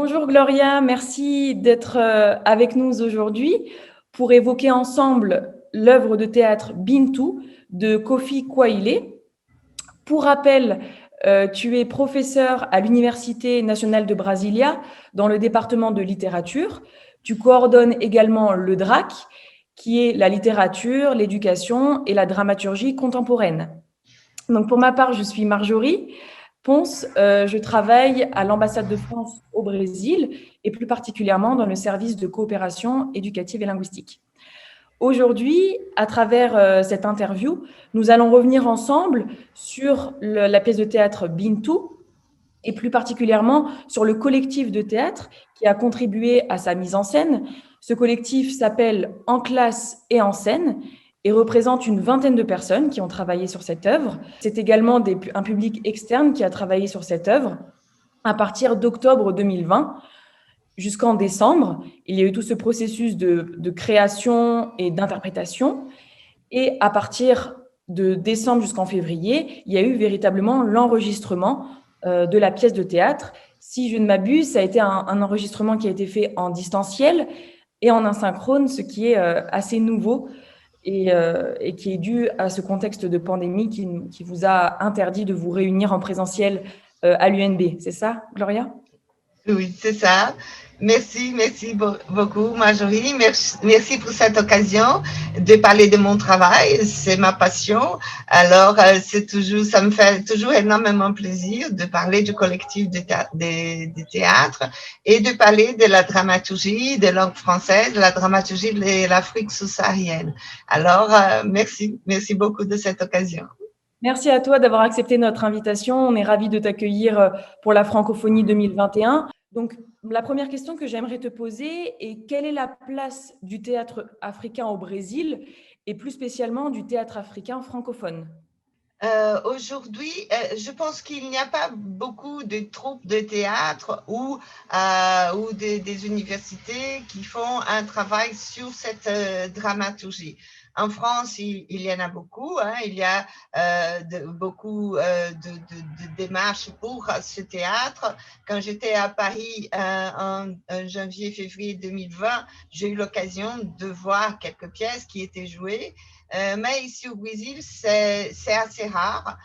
Bonjour Gloria, merci d'être avec nous aujourd'hui pour évoquer ensemble l'œuvre de théâtre Bintou de Kofi Kwaile. Pour rappel, tu es professeur à l'Université nationale de Brasilia dans le département de littérature. Tu coordonnes également le DRAC, qui est la littérature, l'éducation et la dramaturgie contemporaine. Donc pour ma part, je suis Marjorie Ponce, je travaille à l'ambassade de France au Brésil et plus particulièrement dans le service de coopération éducative et linguistique. Aujourd'hui, à travers cette interview, nous allons revenir ensemble sur la pièce de théâtre Bintou et plus particulièrement sur le collectif de théâtre qui a contribué à sa mise en scène. Ce collectif s'appelle En classe et en scène et représente une vingtaine de personnes qui ont travaillé sur cette œuvre. C'est également un public externe qui a travaillé sur cette œuvre à partir d'octobre 2020 jusqu'en décembre. Il y a eu tout ce processus de création et d'interprétation. Et à partir de décembre jusqu'en février, il y a eu véritablement l'enregistrement de la pièce de théâtre. Si je ne m'abuse, ça a été un enregistrement qui a été fait en distanciel et en asynchrone, ce qui est assez nouveau et qui est dû à ce contexte de pandémie qui vous a interdit de vous réunir en présentiel à l'UNB. C'est ça, Gloria? Oui, c'est ça. Merci beaucoup, Marjorie. Merci pour cette occasion de parler de mon travail. C'est ma passion. Alors, ça me fait toujours énormément plaisir de parler du collectif de théâtre et de parler de la dramaturgie de langue française, de la dramaturgie de l'Afrique subsaharienne. Alors, merci beaucoup de cette occasion. Merci à toi d'avoir accepté notre invitation. On est ravis de t'accueillir pour la Francophonie 2021. Donc, la première question que j'aimerais te poser est quelle est la place du théâtre africain au Brésil et plus spécialement du théâtre africain francophone? Aujourd'hui, je pense qu'il n'y a pas beaucoup de troupes de théâtre ou des universités qui font un travail sur cette dramaturgie. En France, il y en a beaucoup. Hein, il y a beaucoup de démarches pour ce théâtre. Quand j'étais à Paris en janvier-février 2020, j'ai eu l'occasion de voir quelques pièces qui étaient jouées. Mais ici au Brésil, c'est assez rare.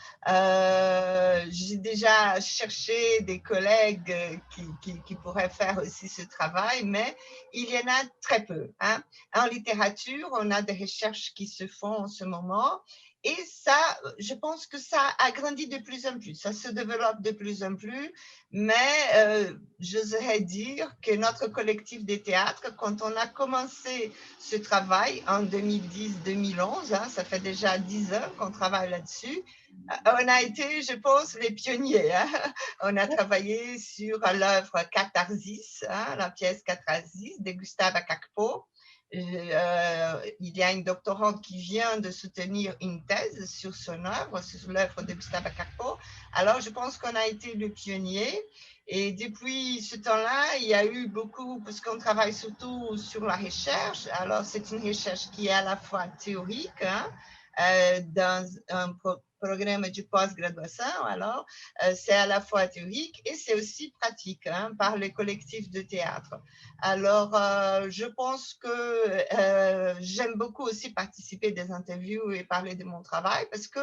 J'ai déjà cherché des collègues qui pourraient faire aussi ce travail, mais il y en a très peu. Hein. En littérature, on a des recherches qui se font en ce moment. Et ça, je pense que ça a grandi de plus en plus, ça se développe de plus en plus, mais j'oserais dire que notre collectif des théâtres, quand on a commencé ce travail en 2010-2011, hein, ça fait déjà 10 ans qu'on travaille là-dessus, on a été, je pense, les pionniers. Hein. On a travaillé sur l'œuvre Catharsis, hein, la pièce Catharsis de Gustave Akakpo. Il y a une doctorante qui vient de soutenir une thèse sur son œuvre, sur l'œuvre de Gustave Akakpo. Alors, je pense qu'on a été le pionnier. Et depuis ce temps-là, il y a eu beaucoup, parce qu'on travaille surtout sur la recherche. Alors, c'est une recherche qui est à la fois théorique, hein, dans un programme de pós-graduation. Alors, c'est à la fois théorique et c'est aussi pratique hein, par les collectifs de théâtre. Alors, je pense que j'aime beaucoup aussi participer des interviews et parler de mon travail parce que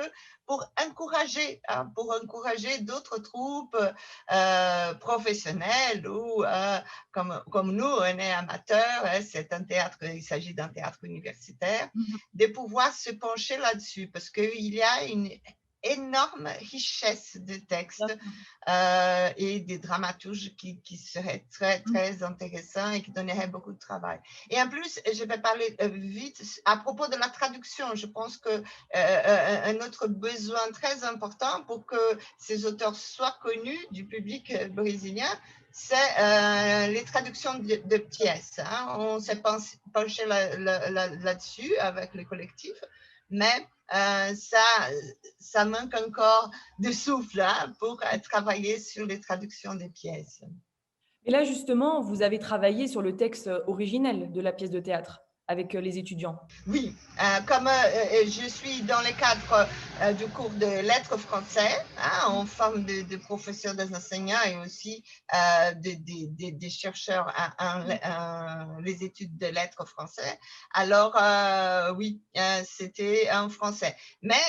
pour encourager d'autres troupes professionnelles ou comme nous, on est amateurs, hein, c'est un théâtre, il s'agit d'un théâtre universitaire, de pouvoir se pencher là-dessus parce qu'il y a une énorme richesse de textes et des dramaturges qui seraient très, très intéressants et qui donneraient beaucoup de travail. Et en plus, je vais parler vite à propos de la traduction. Je pense qu'un autre besoin très important pour que ces auteurs soient connus du public brésilien, c'est les traductions de pièces. Hein. On s'est penché là-dessus avec le collectif, mais ça manque encore de souffle hein, pour travailler sur les traductions des pièces. Et là, justement, vous avez travaillé sur le texte originel de la pièce de théâtre. avec les étudiants? Oui, comme je suis dans le cadre du cours de lettres français, hein, en forme de professeur des enseignants et aussi des chercheurs les études de lettres français. Alors, oui, c'était en français. Mais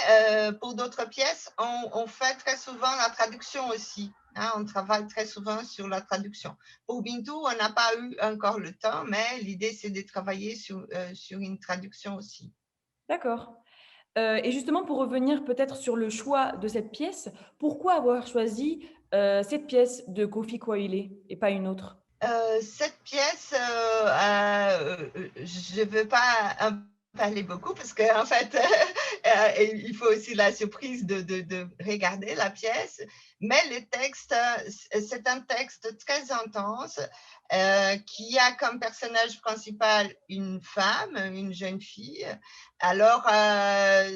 pour d'autres pièces, on fait très souvent la traduction aussi. Hein, on travaille très souvent sur la traduction. Pour Bintou, on n'a pas eu encore le temps, mais l'idée, c'est de travailler sur une traduction aussi. D'accord. Et justement, pour revenir peut-être sur le choix de cette pièce, pourquoi avoir choisi cette pièce de Kofi Kwaile et pas une autre? Cette pièce, je ne veux pas en parler beaucoup parce qu'en fait, il faut aussi la surprise de regarder la pièce. Mais le texte, c'est un texte très intense qui a comme personnage principal une femme, une jeune fille. Alors, ça,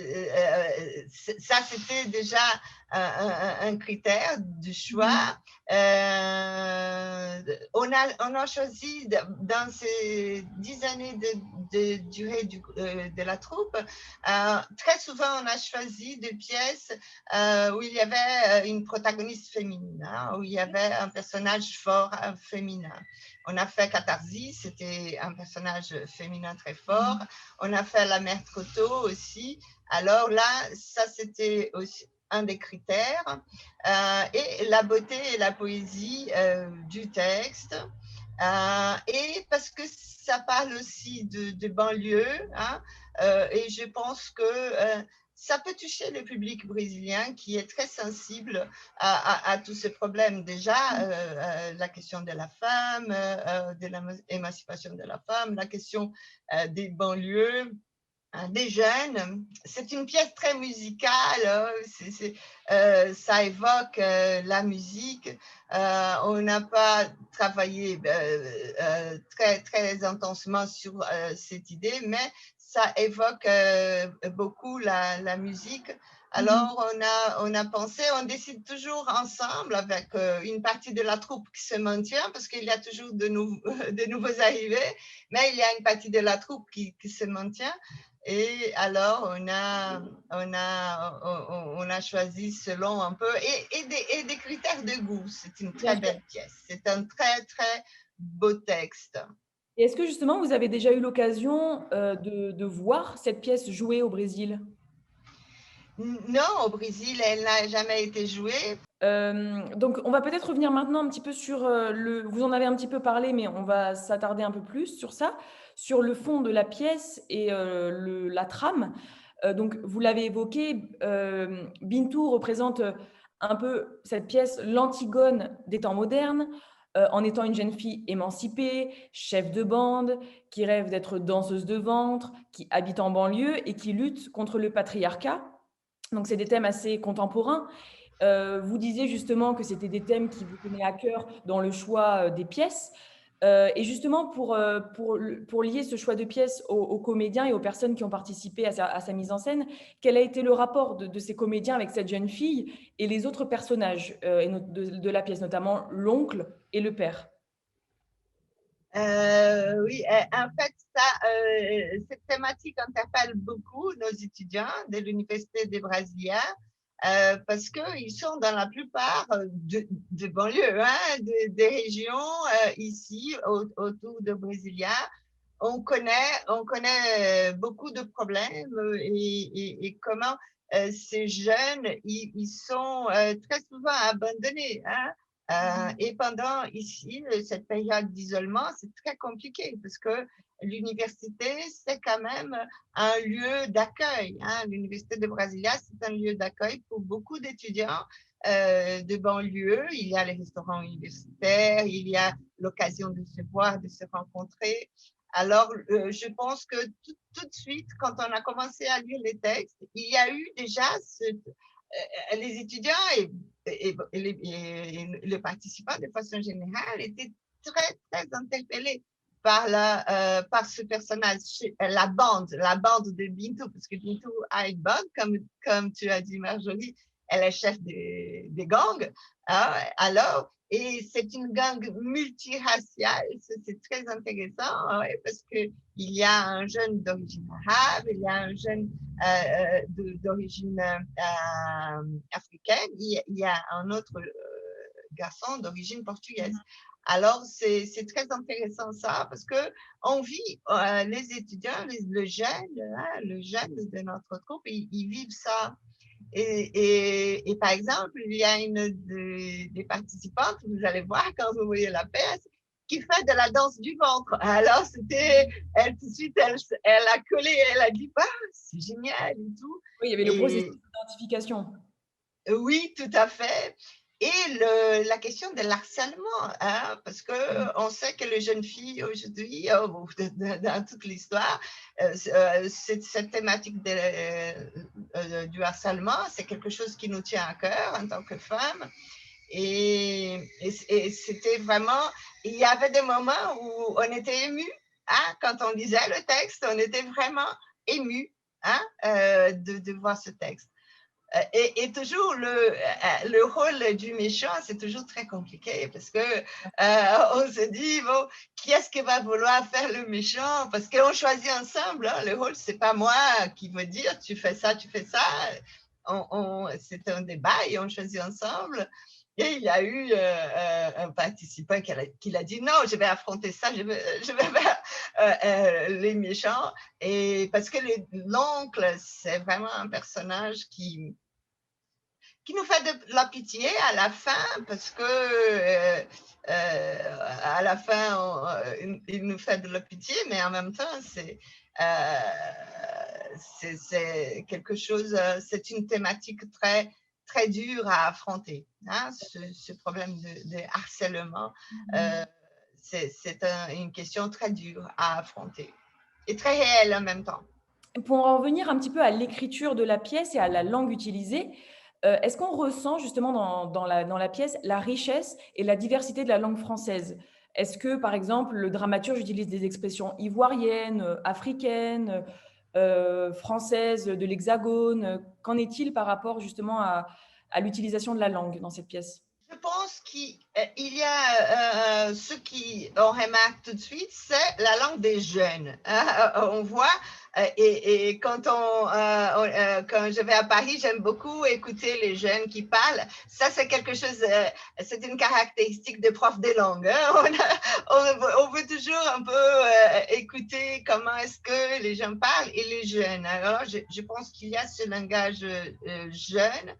c'était déjà un critère du choix. On a choisi dans ces 10 années de durée de la troupe, très souvent on a choisi des pièces où il y avait une protagoniste féminine, hein, où il y avait un personnage fort féminin. On a fait Catharsis, c'était un personnage féminin très fort. On a fait La Mère Coteau aussi. Alors là, ça c'était aussi un des critères. Et la beauté et la poésie du texte. Et parce que ça parle aussi de banlieue, hein, et je pense que ça peut toucher le public brésilien qui est très sensible à tous ces problèmes. Déjà, la question de la femme, de l'émancipation de la femme, la question des banlieues, des jeunes. C'est une pièce très musicale, ça évoque la musique. On n'a pas travaillé très, très intensement sur cette idée, mais ça évoque beaucoup la musique. Alors, on a pensé, on décide toujours ensemble avec une partie de la troupe qui se maintient parce qu'il y a toujours de nouveaux arrivés, mais il y a une partie de la troupe qui se maintient. Et alors, on a choisi selon un peu, et des critères de goût. C'est une Bien très sûr. belle pièce. C'est un très, très beau texte. Et est-ce que justement, vous avez déjà eu l'occasion de voir cette pièce jouée au Brésil? Non, au Brésil, elle n'a jamais été jouée. Donc, on va peut-être revenir maintenant un petit peu sur le. Vous en avez un petit peu parlé, mais on va s'attarder un peu plus sur ça, sur le fond de la pièce et la trame. Donc, vous l'avez évoqué, Bintou représente un peu cette pièce, l'Antigone des temps modernes, en étant une jeune fille émancipée, chef de bande, qui rêve d'être danseuse de ventre, qui habite en banlieue et qui lutte contre le patriarcat. Donc, c'est des thèmes assez contemporains. Vous disiez justement que c'était des thèmes qui vous tenaient à cœur dans le choix des pièces. Et justement, pour lier ce choix de pièces aux comédiens et aux personnes qui ont participé à sa mise en scène, quel a été le rapport de ces comédiens avec cette jeune fille et les autres personnages de la pièce, notamment l'oncle et le père? Oui, en fait, cette thématique interpelle beaucoup nos étudiants de l'Université de Brasilia parce qu'ils sont dans la plupart de banlieues, hein, des régions ici autour de Brasilia. On connaît beaucoup de problèmes et comment ces jeunes, ils sont très souvent abandonnés. Hein. Et pendant ici, cette période d'isolement, c'est très compliqué parce que l'université, c'est quand même un lieu d'accueil. Hein. L'université de Brasilia, c'est un lieu d'accueil pour beaucoup d'étudiants de banlieue. Il y a les restaurants universitaires, il y a l'occasion de se voir, de se rencontrer. Alors, je pense que tout de suite, quand on a commencé à lire les textes, il y a eu déjà les étudiants et les participants, de façon générale, étaient très, très interpellés par ce personnage, la bande de Bintou, parce que Bintou a une bande, comme tu as dit, Marjorie, elle est chef des gangs. Hein, alors, et c'est une gang multiraciale, c'est très intéressant, ouais, parce qu'il y a un jeune d'origine arabe, il y a un jeune d'origine africaine, il y a un autre garçon d'origine portugaise. Alors, c'est très intéressant ça, parce qu'on vit, les étudiants, le jeune de notre groupe, ils vivent ça. Et par exemple, il y a une des participantes, vous allez voir quand vous voyez la pièce, qui fait de la danse du ventre. Alors, elle tout de suite, elle a collé, elle a dit, bah, c'est génial et tout. Oui, il y avait le processus d'identification. Oui, tout à fait. Et la question de l'harcèlement, hein, parce qu'on sait que les jeunes filles aujourd'hui, dans toute l'histoire, cette thématique du harcèlement, c'est quelque chose qui nous tient à cœur en tant que femmes. Et c'était vraiment, il y avait des moments où on était ému, hein, quand on lisait le texte, on était vraiment ému, hein, de voir ce texte. Et toujours le rôle du méchant, c'est toujours très compliqué parce que on se dit bon, qui est-ce qui va vouloir faire le méchant? Parce qu'on choisit ensemble. Hein, le rôle, c'est pas moi qui veux dire tu fais ça, tu fais ça. C'est un débat et on choisit ensemble. Et il y a eu un participant qui a dit non, je vais affronter ça, je vais faire les méchants. Et parce que l'oncle, c'est vraiment un personnage qui nous fait de la pitié à la fin, parce que à la fin, il nous fait de la pitié, mais en même temps, c'est quelque chose, c'est une thématique très, très dure à affronter, hein, ce problème de harcèlement. C'est une question très dure à affronter et très réelle en même temps. Pour en revenir un petit peu à l'écriture de la pièce et à la langue utilisée, est-ce qu'on ressent justement dans la pièce la richesse et la diversité de la langue française? Est-ce que, par exemple, le dramaturge utilise des expressions ivoiriennes, africaines, françaises, de l'Hexagone? Qu'en est-il par rapport justement à l'utilisation de la langue dans cette pièce? Je pense qu'il y a ce qui on remarque tout de suite, c'est la langue des jeunes. On voit, et quand quand je vais à Paris, j'aime beaucoup écouter les jeunes qui parlent. Ça, c'est quelque chose, c'est une caractéristique des profs de langue. Hein. On veut toujours un peu écouter comment est-ce que les gens parlent et les jeunes. Alors, je pense qu'il y a ce langage jeune.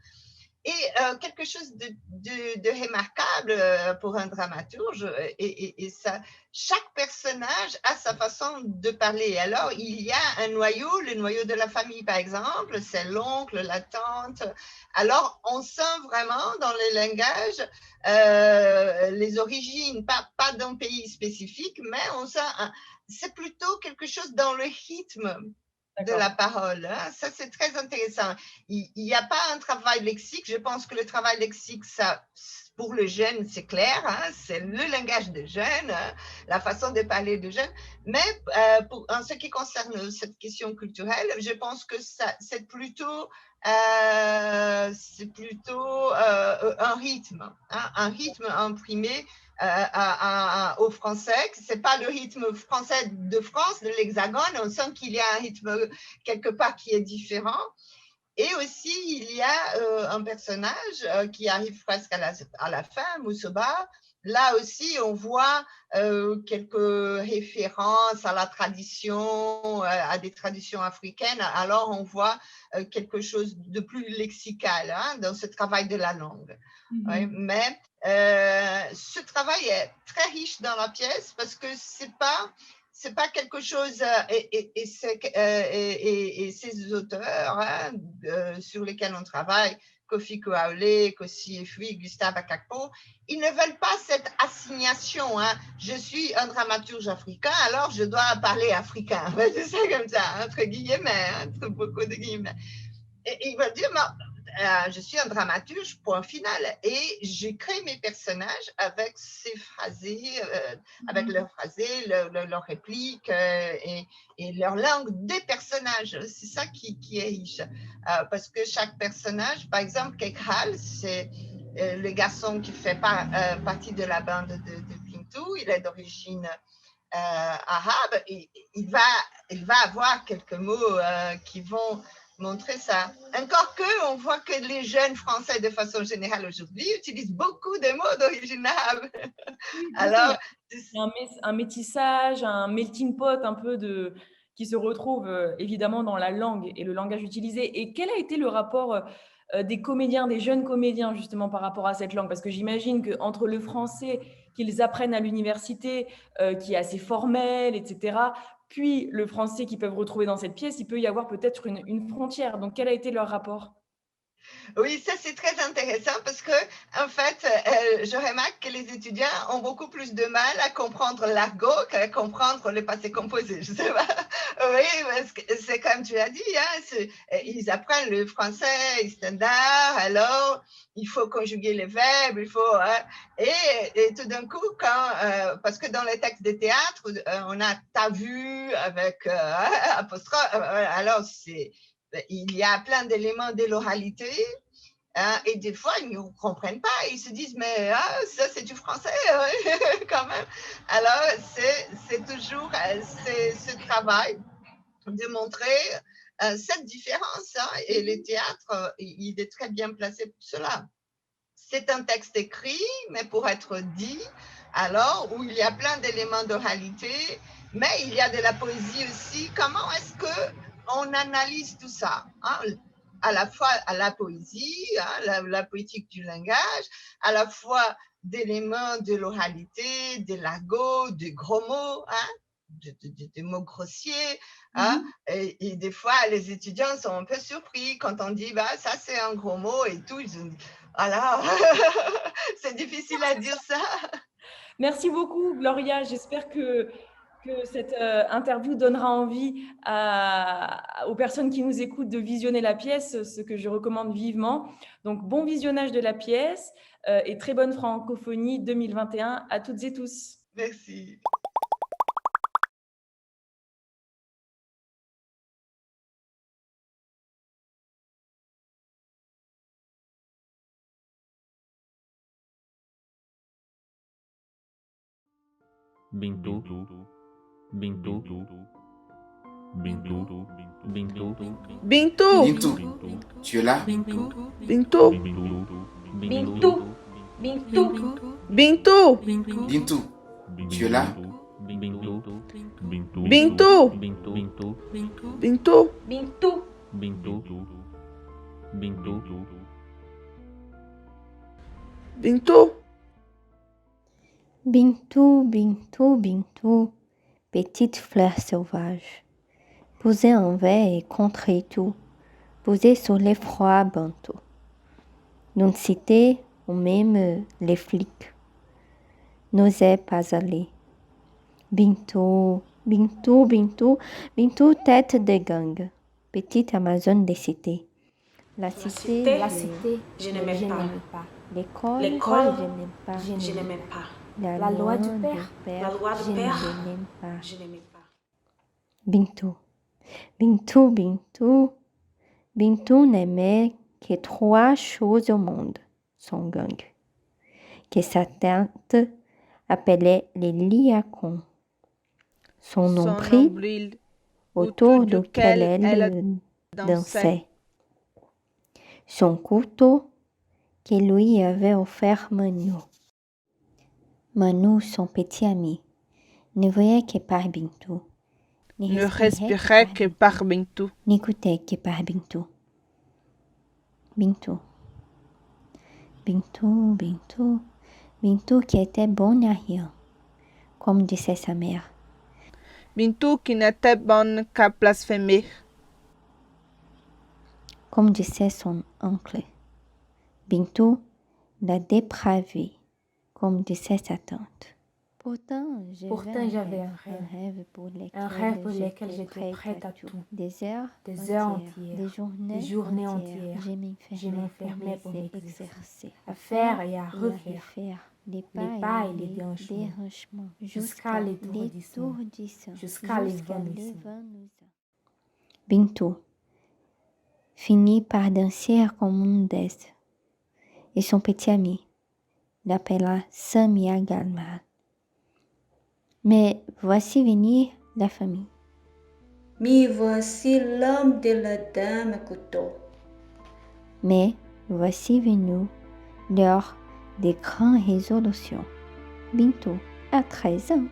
Et quelque chose de remarquable pour un dramaturge, et ça, chaque personnage a sa façon de parler. Alors, il y a un noyau, le noyau de la famille, par exemple, c'est l'oncle, la tante. Alors, on sent vraiment dans le langage les origines, pas d'un pays spécifique, mais on sent, c'est plutôt quelque chose dans le rythme de la parole. Hein. Ça, c'est très intéressant. Il n'y a pas un travail lexique. Je pense que le travail lexique, ça, pour le jeune, c'est clair. Hein. C'est le langage des jeunes, hein, la façon de parler des jeunes. Mais en ce qui concerne cette question culturelle, je pense que c'est plutôt un rythme, hein, un rythme imprimé au français, que ce n'est pas le rythme français de France, de l'Hexagone. On sent qu'il y a un rythme quelque part qui est différent. Et aussi, il y a un personnage qui arrive presque à la fin, Moussoba. Là aussi, on voit quelques références à la tradition, à des traditions africaines. Alors, on voit quelque chose de plus lexical, hein, dans ce travail de la langue. Ouais, mais ce travail est très riche dans la pièce parce que c'est pas quelque chose, et ces auteurs, hein, sur lesquels on travaille, Kofi Koaolé, Kossi Efui, Gustave Akakpo, ils ne veulent pas cette assignation. Hein. Je suis un dramaturge africain, alors je dois parler africain. C'est ça comme ça, entre guillemets, entre beaucoup de guillemets. Et ils veulent dire, je suis un dramaturge, point final, et je crée mes personnages avec ces phrasés, avec leurs phrasés, leurs répliques et leur langue des personnages. C'est ça qui est riche. Parce que chaque personnage, par exemple, Kekral, c'est le garçon qui fait partie de la bande de Pintou. Il est d'origine arabe, et il va avoir quelques mots qui vont montrer ça. Encore que, on voit que les jeunes Français, de façon générale aujourd'hui, utilisent beaucoup de mots d'origine arabe. Oui, Alors, un métissage, un melting pot un peu qui se retrouve évidemment dans la langue et le langage utilisé. Et quel a été le rapport des comédiens, des jeunes comédiens justement par rapport à cette langue? Parce que j'imagine qu'entre le français qu'ils apprennent à l'université, qui est assez formel, etc., puis le français qu'ils peuvent retrouver dans cette pièce, il peut y avoir peut-être une frontière. Donc, quel a été leur rapport? oui, ça c'est très intéressant parce que, en fait, je remarque que les étudiants ont beaucoup plus de mal à comprendre l'argot qu'à comprendre le passé composé. Je sais pas. Oui, parce que c'est comme tu as dit, hein, ils apprennent le français standard, alors il faut conjuguer les verbes, il faut. Hein, et tout d'un coup, parce que dans les textes de théâtre, on a t'as vu avec apostrophe, alors il y a plein d'éléments de l'oralité. Hein, et des fois, ils ne comprennent pas. Ils se disent, mais ça, c'est du français, quand même. Alors, c'est toujours ce travail de montrer cette différence. Hein, et le théâtre, il est très bien placé pour cela. C'est un texte écrit, mais pour être dit, alors, où il y a plein d'éléments d'oralité, mais il y a de la poésie aussi. Comment est-ce qu'on analyse tout ça, hein, à la fois à la poésie, hein, la poétique du langage, à la fois d'éléments de l'oralité, de l'argot, de gros mots, hein, de mots grossiers. Hein, et des fois, les étudiants sont un peu surpris quand on dit bah, ça, c'est un gros mot et tout. Ils ont, voilà, c'est difficile à dire ça. Merci beaucoup, Gloria. J'espère que cette interview donnera envie aux personnes qui nous écoutent de visionner la pièce, ce que je recommande vivement. Donc, bon visionnage de la pièce et très bonne francophonie 2021 à toutes et tous. Merci. Bintou, Bintou, Bintou, Bintou, Bintou, Bintou, tu es là? Bintou, Bintou, Bintou, Bintou, Bintou, Bintou, tu es là? Bintou, Bintou, Bintou, Bintou, Bintou, Bintou, Bintou, Bintou, Bintou, Bintou, Bintou, petite fleur sauvage, posée en verre et contre tout, posée sur l'effroi bantou. D'une cité où même les flics n'osaient pas aller. Bintou, Bintou, Bintou, Bintou, tête de gang, petite Amazone des cités. La cité, je n'aimais pas. L'école, L'école, je n'aime pas. Je n'aimais pas. La loi du père, La loi je du père, ne l'aime pas. je n'aimais pas. Bintou, Bintou, Bintou, Bintou n'aimait que trois choses au monde, son gang, que sa tante appelait les liacons, son nombril autour duquel elle dansait, son couteau que lui avait offert Manu. Manu, son petit ami, ne voyait que par Bintou, ne respirait que par Bintou, n'écoutait que par Bintou. Bintou, Bintou, Bintou, Bintou qui était bonne à rien, comme disait sa mère. Bintou qui n'était bonne qu'à blasphémer, comme disait son oncle. Bintou, la dépravée, comme disait sa tante. Pourtant, j'avais un rêve pour un rêve pour lequel lequel j'étais prête à tout. Des heures entières, des journées entières, je m'enfermais pour m'exercer, à faire et à et refaire les pas et les déhanchements, jusqu'à l'étourdissement, jusqu'à l'évanouissement. Bintou finit par danser comme une déesse et son petit ami l'appela Samia Galmal. Mais voici venir la famille. Me voici l'homme de la dame à couteau. Mais voici venu l'heure des grandes résolutions. Bintou a 13 ans.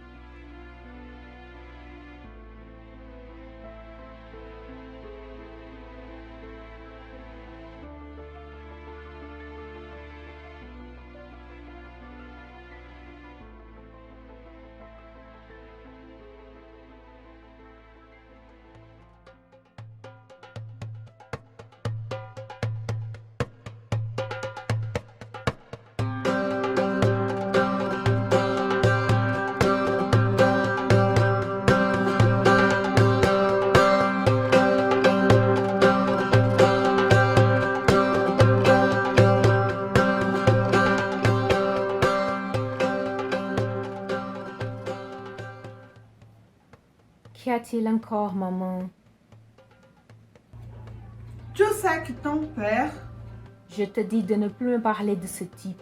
Qu'y a-t-il encore, maman? Tu sais que ton père, Je te dis de ne plus me parler de ce type.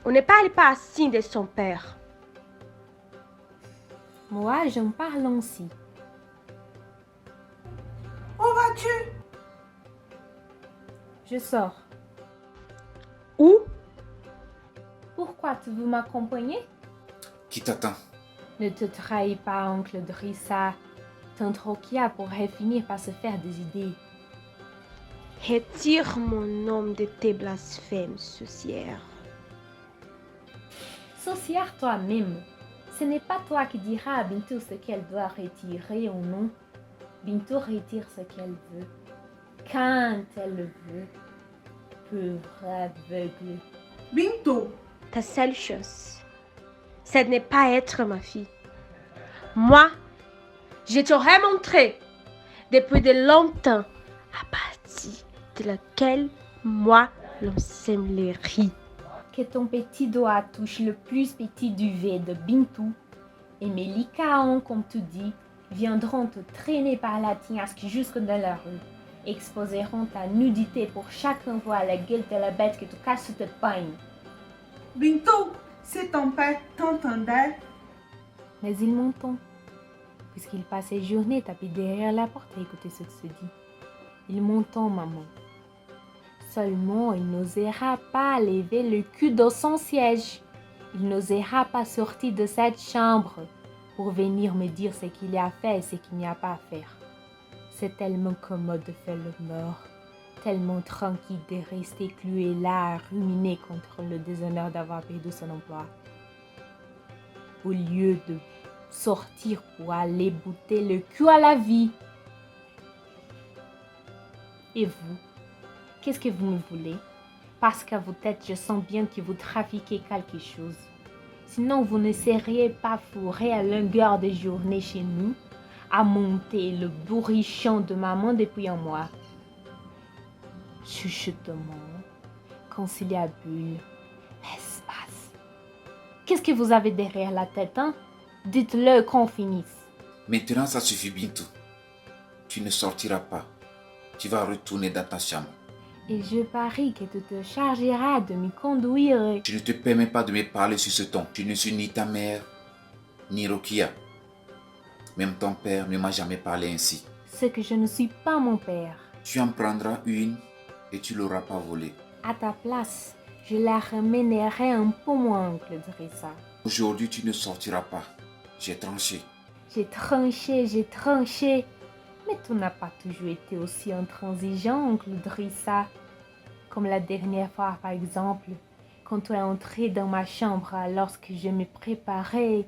On ne parle pas ainsi de son père. Moi, j'en parle ainsi. où vas-tu? Je sors. Où? Pourquoi tu veux m'accompagner? Qui t'attend? Ne te trahis pas, oncle Drissa. Ton troquia pourrait finir par se faire des idées. Retire mon nom de tes blasphèmes, sorcière. Sorcière toi-même. Ce n'est pas toi qui diras à Bintou ce qu'elle doit retirer ou non. Bintou retire ce qu'elle veut. Quand elle le veut. Pauvre aveugle. Bintou, Ta seule chose, ce n'est pas être ma fille. Moi, je t'aurais montré, depuis de longtemps, à partir de laquelle moi, l'on sème les riz. Que ton petit doigt touche le plus petit duvet de Bintou, et mes licaons, comme tu dis, viendront te traîner par la tignasque jusque dans la rue, exposeront ta nudité pour chacun voir la gueule de la bête que tu caches sous tes pagnes. Bintou, si ton père t'entendait, Mais il m'entend, puisqu'il passe ses journées tapis derrière la porte à écouter ce qui se dit. Il m'entend, maman. Seulement, il n'osera pas lever le cul de son siège. Il n'osera pas sortir de cette chambre pour venir me dire ce qu'il y a à faire et ce qu'il n'y a pas à faire. C'est tellement commode de faire le mort, tellement tranquille de rester cloué là à ruminer contre le déshonneur d'avoir perdu son emploi. Au lieu de sortir pour aller bouter le cul à la vie. Et vous, qu'est-ce que vous me voulez? Parce qu'à vos têtes, je sens bien que vous trafiquez quelque chose. Sinon, vous ne seriez pas fourré à longueur de journée chez nous, à monter le bourrichon de maman depuis un mois. Chuchotement, conciliabule, espace. Qu'est-ce que vous avez derrière la tête, hein? Dites-le qu'on finisse. Maintenant, ça suffit, Bintou. Tu ne sortiras pas. Tu vas retourner dans ta chambre. Et je parie que tu te chargeras de m'y conduire. Je ne te permets pas de me parler sur ce ton. Je ne suis ni ta mère, ni Rokia. Même ton père ne m'a jamais parlé ainsi. C'est que je ne suis pas mon père. Tu en prendras une et tu l'auras pas volée. À ta place, je la ramènerai un peu moins, oncle Drissa. Aujourd'hui, tu ne sortiras pas. J'ai tranché. J'ai tranché. Mais tu n'as pas toujours été aussi intransigeant, oncle Drissa. Comme la dernière fois, par exemple, quand tu es entré dans ma chambre lorsque je me préparais.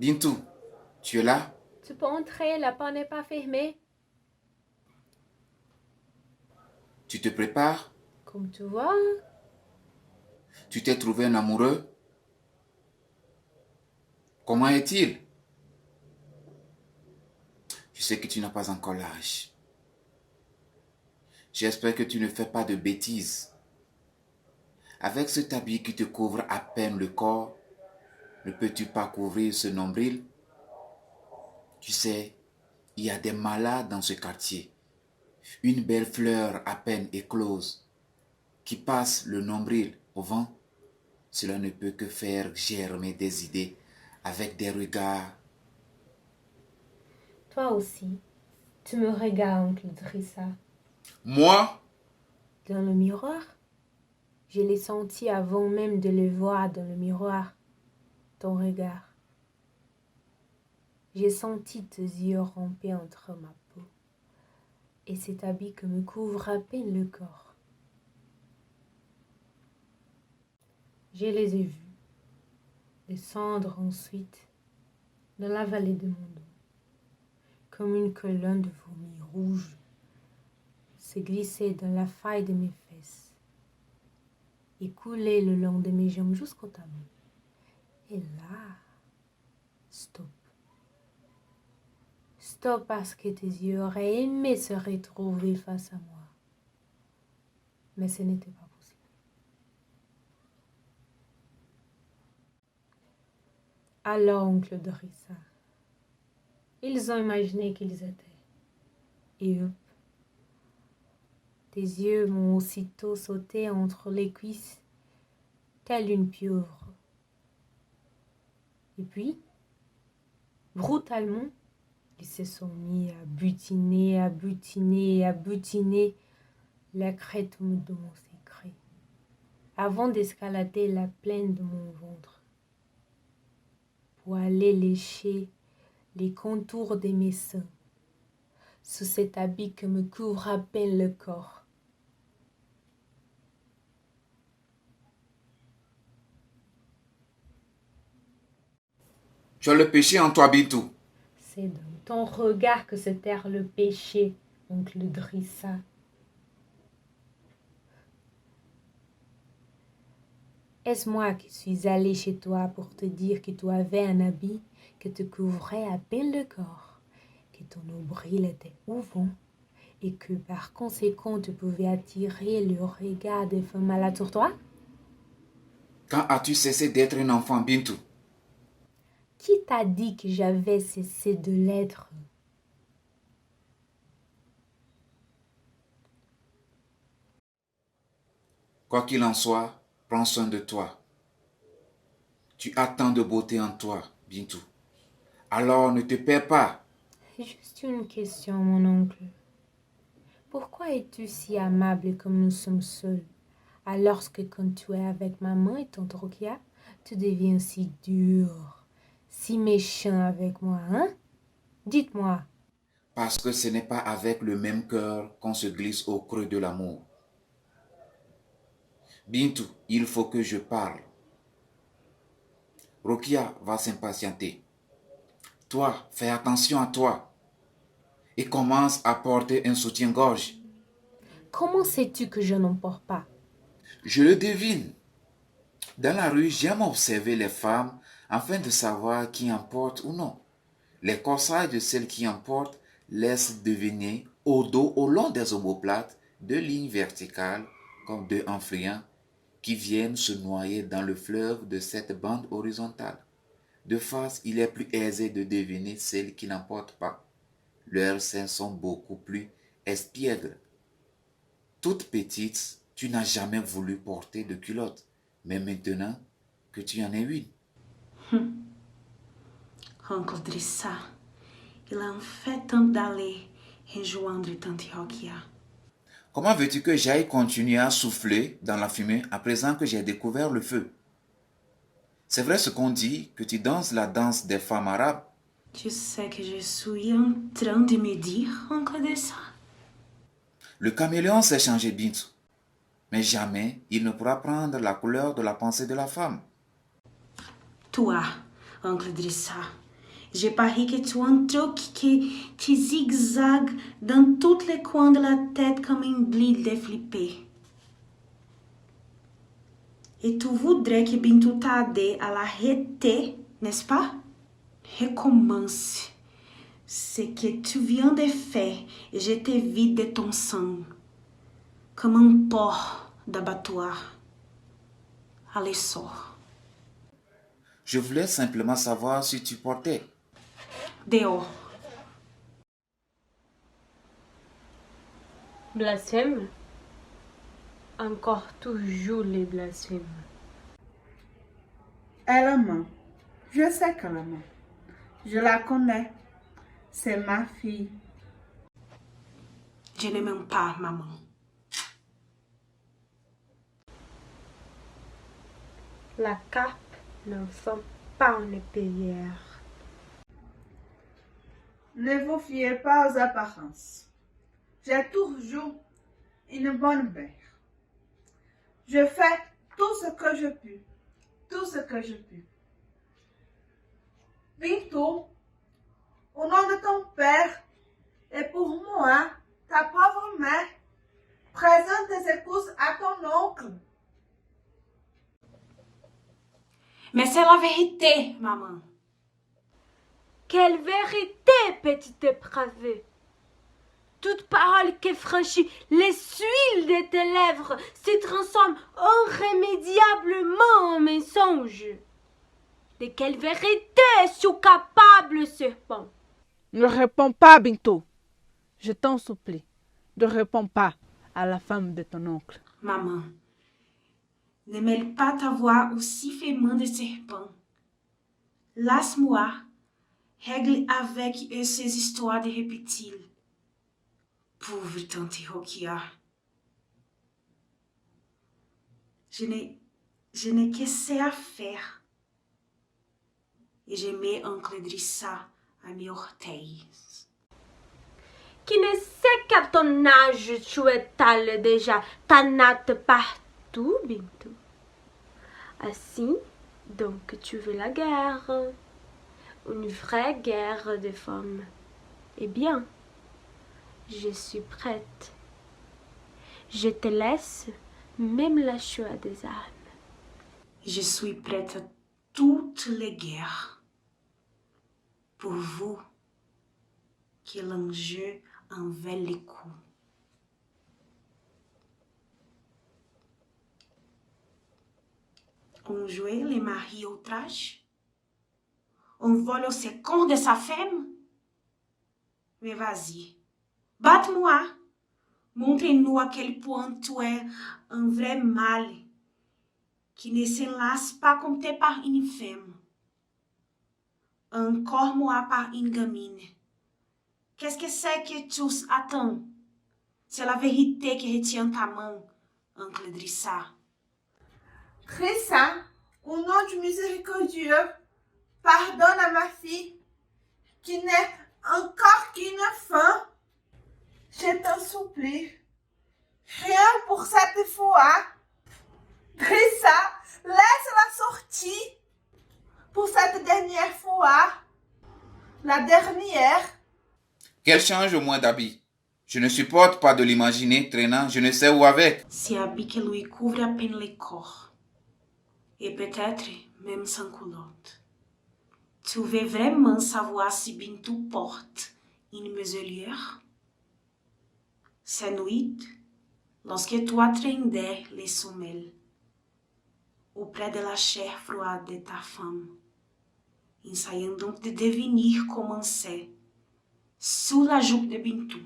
Bintou, tu es là? Tu peux entrer, la porte n'est pas fermée. Tu te prépares? Comme tu vois, Tu t'es trouvé un amoureux? Comment est-il? Je sais que tu n'as pas encore l'âge. J'espère que tu ne fais pas de bêtises. Avec cet habit qui te couvre à peine le corps, ne peux-tu pas couvrir ce nombril? Tu sais, il y a des malades dans ce quartier. Une belle fleur à peine éclose qui passe le nombril au vent, cela ne peut que faire germer des idées avec des regards. toi aussi, tu me regardes, oncle Drissa. Moi? Dans le miroir, je l'ai senti avant même de le voir dans le miroir, ton regard. J'ai senti tes yeux ramper entre ma peau et cet habit que me couvre à peine le corps. Je les ai vus descendre ensuite dans la vallée de mon dos, comme une colonne de vomi rouge se glisser dans la faille de mes fesses et couler le long de mes jambes jusqu'au talon. Et là, stop. Stop parce que tes yeux auraient aimé se retrouver face à moi. Mais ce n'était pas possible. Alors, oncle Drissa, ils ont imaginé qu'ils étaient. Et hop, tes yeux m'ont aussitôt sauté entre les cuisses, telle une pieuvre. Et puis, brutalement, ils se sont mis à butiner, à butiner, à butiner la crête de mon secret, avant d'escalader la plaine de mon ventre, pour aller lécher les contours de mes seins, sous cet habit que me couvre à peine le corps. Tu as le péché en toi, Bintou. C'est dans ton regard que se terre le péché, oncle Drissa. Est-ce moi qui suis allée chez toi pour te dire que tu avais un habit que te couvrait à peine le corps, que ton nombril était ouvert et que par conséquent tu pouvais attirer le regard des femmes malades sur toi? Quand as-tu cessé d'être un enfant, Bintou? Qui t'a dit que j'avais cessé de l'être? Quoi qu'il en soit, prends soin de toi. Tu as tant de beauté en toi, Bintou. Alors ne te perds pas. Juste une question, mon oncle. Pourquoi es-tu si amable comme nous sommes seuls, alors que quand tu es avec maman et tante Rokia, tu deviens si dur, si méchant avec moi, hein? Dites-moi. Parce que ce n'est pas avec le même cœur qu'on se glisse au creux de l'amour. Bintou, il faut que je parle. Rokia va s'impatienter. Toi, fais attention à toi. Et commence à porter un soutien-gorge. Comment sais-tu que je n'en porte pas? Je le devine. Dans la rue, j'aime observer les femmes afin de savoir qui en porte ou non. Les corsages de celles qui en portent laissent deviner au dos, au long des omoplates, deux lignes verticales comme deux enfriants qui viennent se noyer dans le fleuve de cette bande horizontale. De face, il est plus aisé de deviner celles qui n'en portent pas. Leurs seins sont beaucoup plus espiègles. Toute petite, tu n'as jamais voulu porter de culotte, mais maintenant que tu en es une. Oncle Drissa, il a en fait tant d'aller rejoindre tante Rokia. Comment veux-tu que j'aille continuer à souffler dans la fumée à présent que j'ai découvert le feu? C'est vrai ce qu'on dit, que tu danses la danse des femmes arabes? Tu sais que je suis en train de me dire, oncle Drissa? Le caméléon s'est changé, Bintou, mais jamais il ne pourra prendre la couleur de la pensée de la femme. Toi, oncle Drissa, J'ai parié que tu as un truc qui zigzague dans tous les coins de la tête comme un blé déflippé. Et tu voudrais que Bintou t'aide à l'arrêter, n'est-ce pas? Recommence. Ce que tu viens de faire et je te vide de ton sang, comme un porc d'abattoir. Allez, sors. Je voulais simplement savoir si tu portais. Dehors. Blasphème? Encore toujours les blasphèmes. Elle ment. Je sais qu'elle ment. Je la connais. C'est ma fille. Je ne m'aime pas, maman. La cape ne ressemble pas à une épéillère. Ne vous fiez pas aux apparences. J'ai toujours une bonne mère. Je fais tout ce que je peux. Tout ce que je peux. Bintou, au nom de ton père et pour moi, ta pauvre mère, présente tes épouses à ton oncle. Mais c'est la vérité, maman. Quelle vérité, petite dépravée! Toute parole qui franchit les huiles de tes lèvres se transforme irrémédiablement en mensonge. De quelle vérité es-tu capable, serpent? Ne réponds pas, Bintou. Je t'en supplie. Ne réponds pas à la femme de ton oncle. Maman, ne mêle pas ta voix au sifflement de serpent. Laisse-moi régler avec eux ces histoires de reptiles. Pauvre tante Rokia. Je n'ai que ça à faire. Et je mets oncle Drissa à mes orteils. Qui ne sait qu'à ton âge tu étales déjà ta natte partout, Bintou. Ainsi, donc tu veux la guerre. Une vraie guerre des femmes. Eh bien, je suis prête. Je te laisse même la choix des armes. Je suis prête à toutes les guerres. Pour vous, que l'enjeu en vaut le coup. On jouait les maris au trash? On vole au second de sa femme? Mais vas-y, batte-moi. Montre-nous à quel point tu es un vrai mâle qui ne se lasse pas compter par une femme. Encore moi par une gamine. Qu'est-ce que c'est que tu attends? C'est la vérité qui retient ta main, oncle Drissa. Drissa, au nom du miséricordieux, pardonne à ma fille, qui n'est encore qu'une femme. Je t'en supplie, rien pour cette fois. Drissa, laisse-la sortir pour cette dernière fois. La dernière. Qu'elle change au moins d'habit. Je ne supporte pas de l'imaginer traînant je ne sais où avec. C'est habit qui lui couvre à peine le corps. Et peut-être même sans culotte. Tu veux vraiment savoir si Bintou porte une muselière? Cette nuit, lorsque toi traînais les semelles auprès de la chair froide de ta femme, ensaiant donc de devenir comment c'est sous la jupe de Bintou.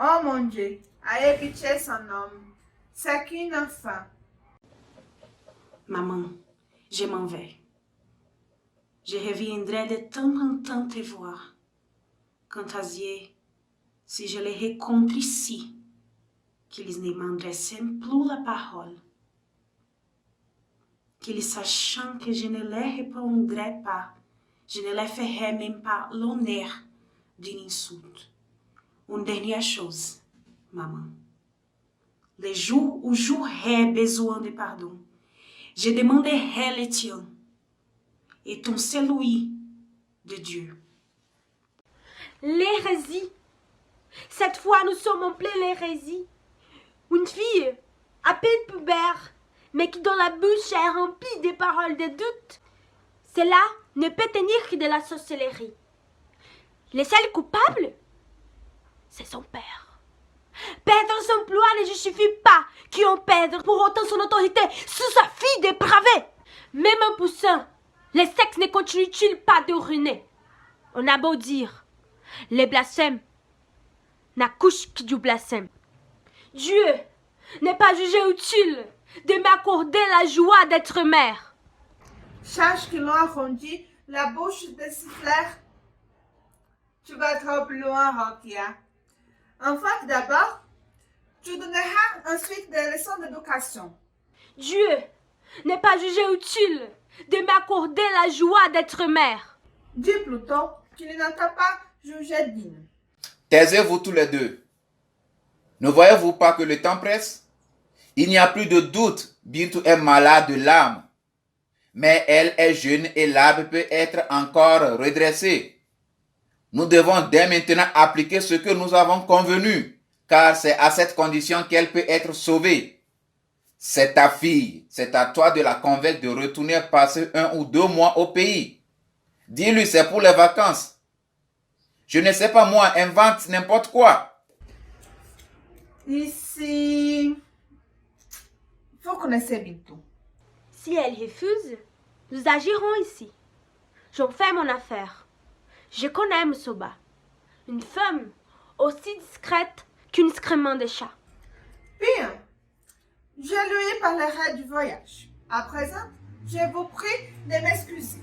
Oh mon Dieu, ayez pitié son homme. C'est qu'une femme. Maman, je m'en vais. Je reviendrai de temps en temps te voir. Quant à eux, si je les rencontre ici, qu'ils ne m'adressent plus la parole. Qu'ils sachant que je ne les répondrai pas, je ne les ferai même pas l'honneur d'une insulte. Une dernière chose, maman. Le jour où j'aurai besoin de pardon, je demanderai le tien. Et ton celui de Dieu. L'hérésie. Cette fois, nous sommes en pleine hérésie. Une fille, à peine pubère, mais qui dans la bouche est remplie des paroles de doute. Cela ne peut tenir que de la sorcellerie. Le seul coupable, c'est son père. Perdre son emploi ne justifie pas qu'on perde pour autant son autorité sous sa fille dépravée. Même en poussant, le sexe ne continue-t-il pas de ruiner? On a beau dire, les blasphèmes n'accouchent que du blasphème. Dieu n'est pas jugé utile de m'accorder la joie d'être mère. Sache que l'on arrondit la bouche de siffler. Tu vas trop loin, Rokia. Enfin, d'abord, tu donneras ensuite des leçons d'éducation. Dieu n'est pas jugé utile de m'accorder la joie d'être mère. Dis plutôt qu'il ne t'a pas jugé digne. Taisez-vous tous les deux. Ne voyez-vous pas que le temps presse? Il n'y a plus de doute, Bintu est malade de l'âme. Mais elle est jeune et l'arbre peut être encore redressé. Nous devons dès maintenant appliquer ce que nous avons convenu, car c'est à cette condition qu'elle peut être sauvée. C'est ta fille, c'est à toi de la convaincre de retourner passer 1 ou 2 mois au pays. Dis-lui, c'est pour les vacances. Je ne sais pas moi, invente n'importe quoi. Ici, vous connaissez Bintu. Si elle refuse, nous agirons ici. J'en fais mon affaire. Je connais Msoba, une femme aussi discrète qu'une excrément de chat. Bien, je lui parlerai du voyage. À présent, je vous prie de m'excuser.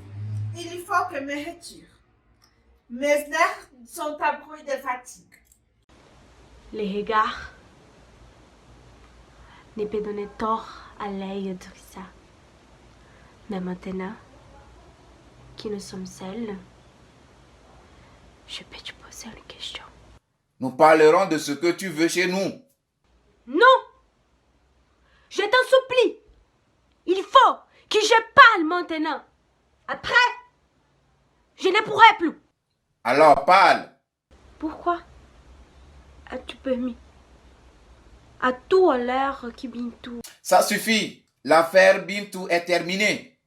Il faut que je me retire. Mes nerfs sont à bruit de fatigue. Les regards ne peuvent donner tort à l'œil de Rissa. Mais maintenant que nous sommes seuls, je peux te poser une question. Nous parlerons de ce que tu veux chez nous. Non! Je t'en supplie! Il faut que je parle maintenant. Après, je ne pourrai plus. Alors parle. Pourquoi as-tu permis à tout à l'heure qui Bintu? Ça suffit. L'affaire Bintu est terminée.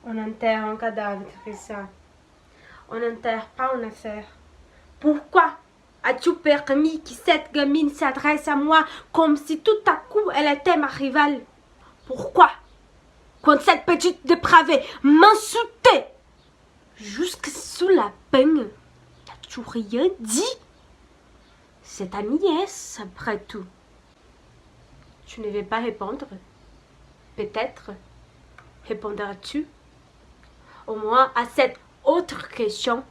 On enterre un cadavre, Teresa. On n'enterre pas une affaire. Pourquoi as-tu permis que cette gamine s'adresse à moi comme si tout à coup elle était ma rivale? Pourquoi, quand cette petite dépravée m'insultait jusque sous la peine, n'as-tu rien dit? C'est ta nièce, après tout. Tu ne veux pas répondre? Peut-être répondras-tu au moins à cette autre question.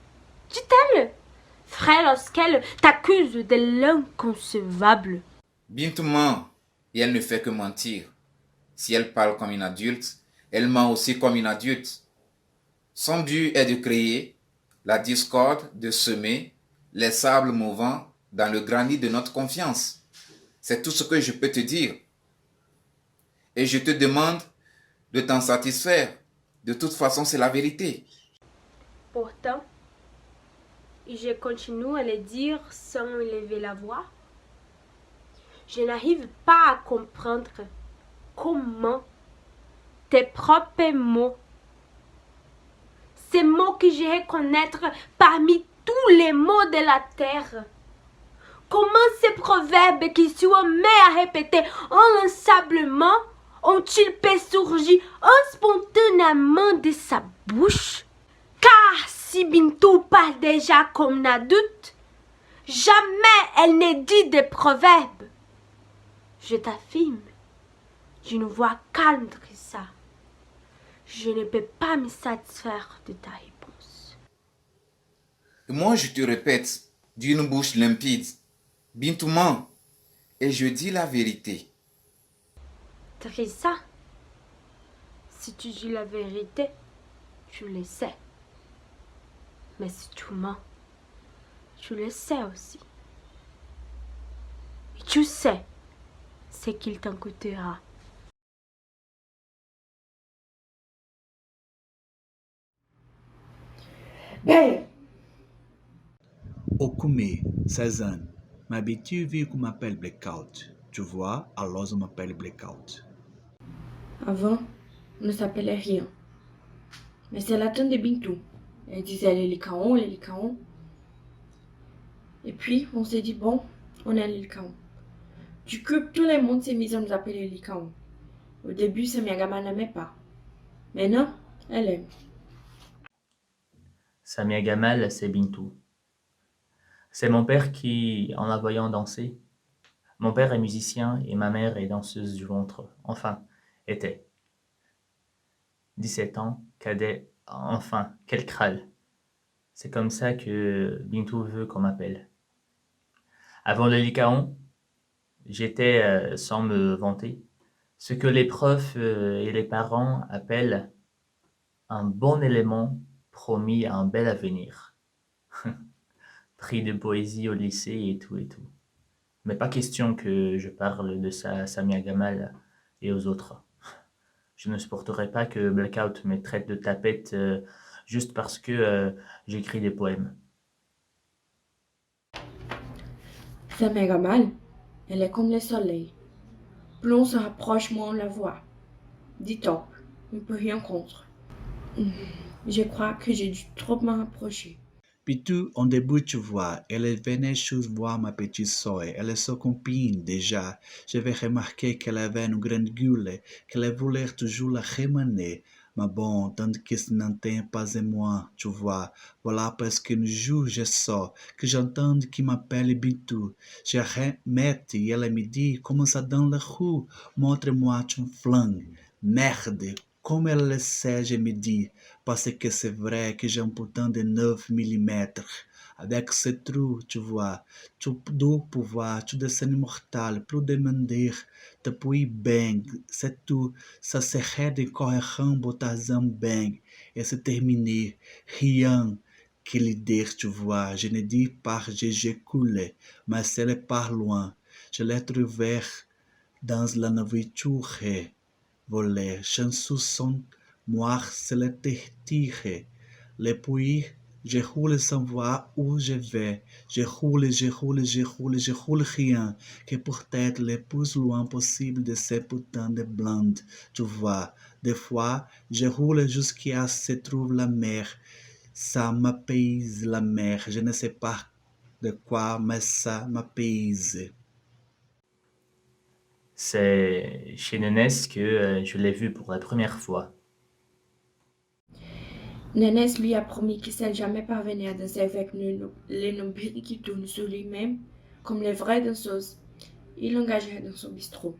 Dit-elle, frère, lorsqu'elle t'accuse de l'inconcevable. Bintu ment et elle ne fait que mentir. Si elle parle comme une adulte, elle ment aussi comme une adulte. Son but est de créer la discorde, de semer les sables mouvants dans le granit de notre confiance. C'est tout ce que je peux te dire. Et je te demande de t'en satisfaire. De toute façon, c'est la vérité. Pourtant, je continue à le dire sans élever la voix. Je n'arrive pas à comprendre comment tes propres mots, ces mots que je reconnais parmi tous les mots de la terre, comment ces proverbes qui sont mis à répéter inlassablement ont-ils pu surgir spontanément de sa bouche? Car si Bintu parle déjà comme un adulte, jamais elle ne dit des proverbes. Je t'affirme, d'une voix calme, Teresa, je ne peux pas me satisfaire de ta réponse. Et moi, je te répète, d'une bouche limpide, Bintu ment, et je dis la vérité. Teresa, si tu dis la vérité, tu le sais. Mais si tu mens, tu le sais aussi. Et tu sais ce qu'il t'en coûtera. Ben, Okume, 16 ans. M'habitue vu qu'on m'appelle Blackout. Tu vois, alors on m'appelle Blackout. Avant, on ne s'appelait rien. Mais c'est la tante de Bintou. Elle disait les Licaon. Et puis, on s'est dit, bon, on est les Licaon. Du coup, tout le monde s'est mis à nous appeler les Licaon. Au début, Samia n'aimait pas. Maintenant, elle aime. Samia Gamal, c'est Bintou. C'est mon père qui, en la voyant danser, mon père est musicien et ma mère est danseuse du ventre. Enfin, était. 17 ans, cadet, enfin, quel crâle. C'est comme ça que Bintou veut qu'on m'appelle. Avant le Licaon, j'étais, sans me vanter, ce que les profs et les parents appellent un bon élément promis à un bel avenir. Prix de poésie au lycée et tout et tout. Mais pas question que je parle de ça à Samia Gamal et aux autres. Je ne supporterai pas que Blackout me traite de tapette juste parce que j'écris des poèmes. Samia mal, elle est comme le soleil. Plus on se rapproche, moins on la voit. Dit-on, on ne peut rien contre. Je crois que j'ai dû trop m'en rapprocher. Puis tout, en début, tu vois, elle venait juste voir ma petite soeur. Elle est sa copine déjà. J'avais remarqué qu'elle avait une grande gueule, qu'elle voulait toujours la ramener. Mais bon, tant que ce n'entend pas et moi, tu vois, voilà parce qu'un jour je sors, que j'entends qu'il m'appelle Bintou. Je remets et elle me dit, comment ça dans la rue, montre-moi ton flingue. Merde, comme elle le sait, je me dis, parce que c'est vrai que j'ai un putain de 9 mm. Avec ce trou, tu vois, tu dois pouvoir, tu descends immortal, plus demander, depuis bang, c'est tout, ça serait de corrigant botazan bang, et c'est terminé, rien que l'idée, tu vois, je ne dis pas que j'ai coulé, mais c'est par loin, je l'ai trouvé dans la nourriture, volé, chansons sont moi, c'est le tiré. Les puis, je roule sans voir où je vais. Je roule rien. Que peut-être le plus loin possible de ces putains de blondes. Tu vois, des fois, je roule jusqu'à ce que se trouve la mer. Ça m'apaise la mer. Je ne sais pas de quoi, mais ça m'apaise. C'est chez Nénès que je l'ai vu pour la première fois. Nénès lui a promis qu'il ne jamais parvenir à danser avec les nombrils qui tournent sur lui-même, comme les vraies danseuses. Il l'engagerait dans son bistrot.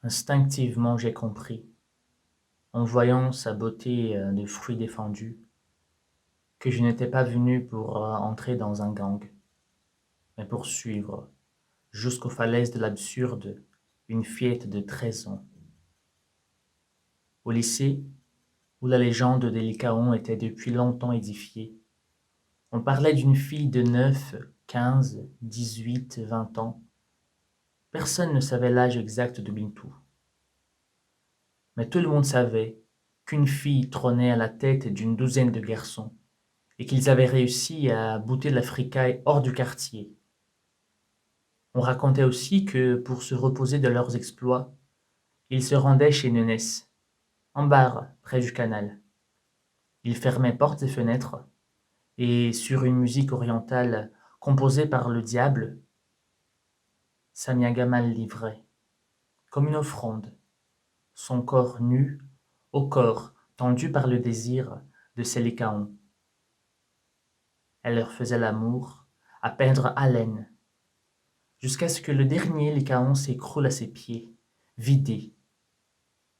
Instinctivement, j'ai compris, en voyant sa beauté de fruit défendu, que je n'étais pas venu pour entrer dans un gang, mais pour suivre, jusqu'aux falaises de l'absurde, une fillette de 13 ans. Au lycée, où la légende des Licaons était depuis longtemps édifiée, on parlait d'une fille de 9, 15, 18, 20 ans. Personne ne savait l'âge exact de Bintou. Mais tout le monde savait qu'une fille trônait à la tête d'une douzaine de garçons et qu'ils avaient réussi à bouter la fricaille hors du quartier. On racontait aussi que, pour se reposer de leurs exploits, ils se rendaient chez Nénès, en bar près du canal. Ils fermaient portes et fenêtres, et sur une musique orientale composée par le diable, Samia Gamal livrait, comme une offrande, son corps nu au corps tendu par le désir de ses Licaons. Elle leur faisait l'amour à perdre haleine, jusqu'à ce que le dernier Licaon s'écroule à ses pieds, vidé.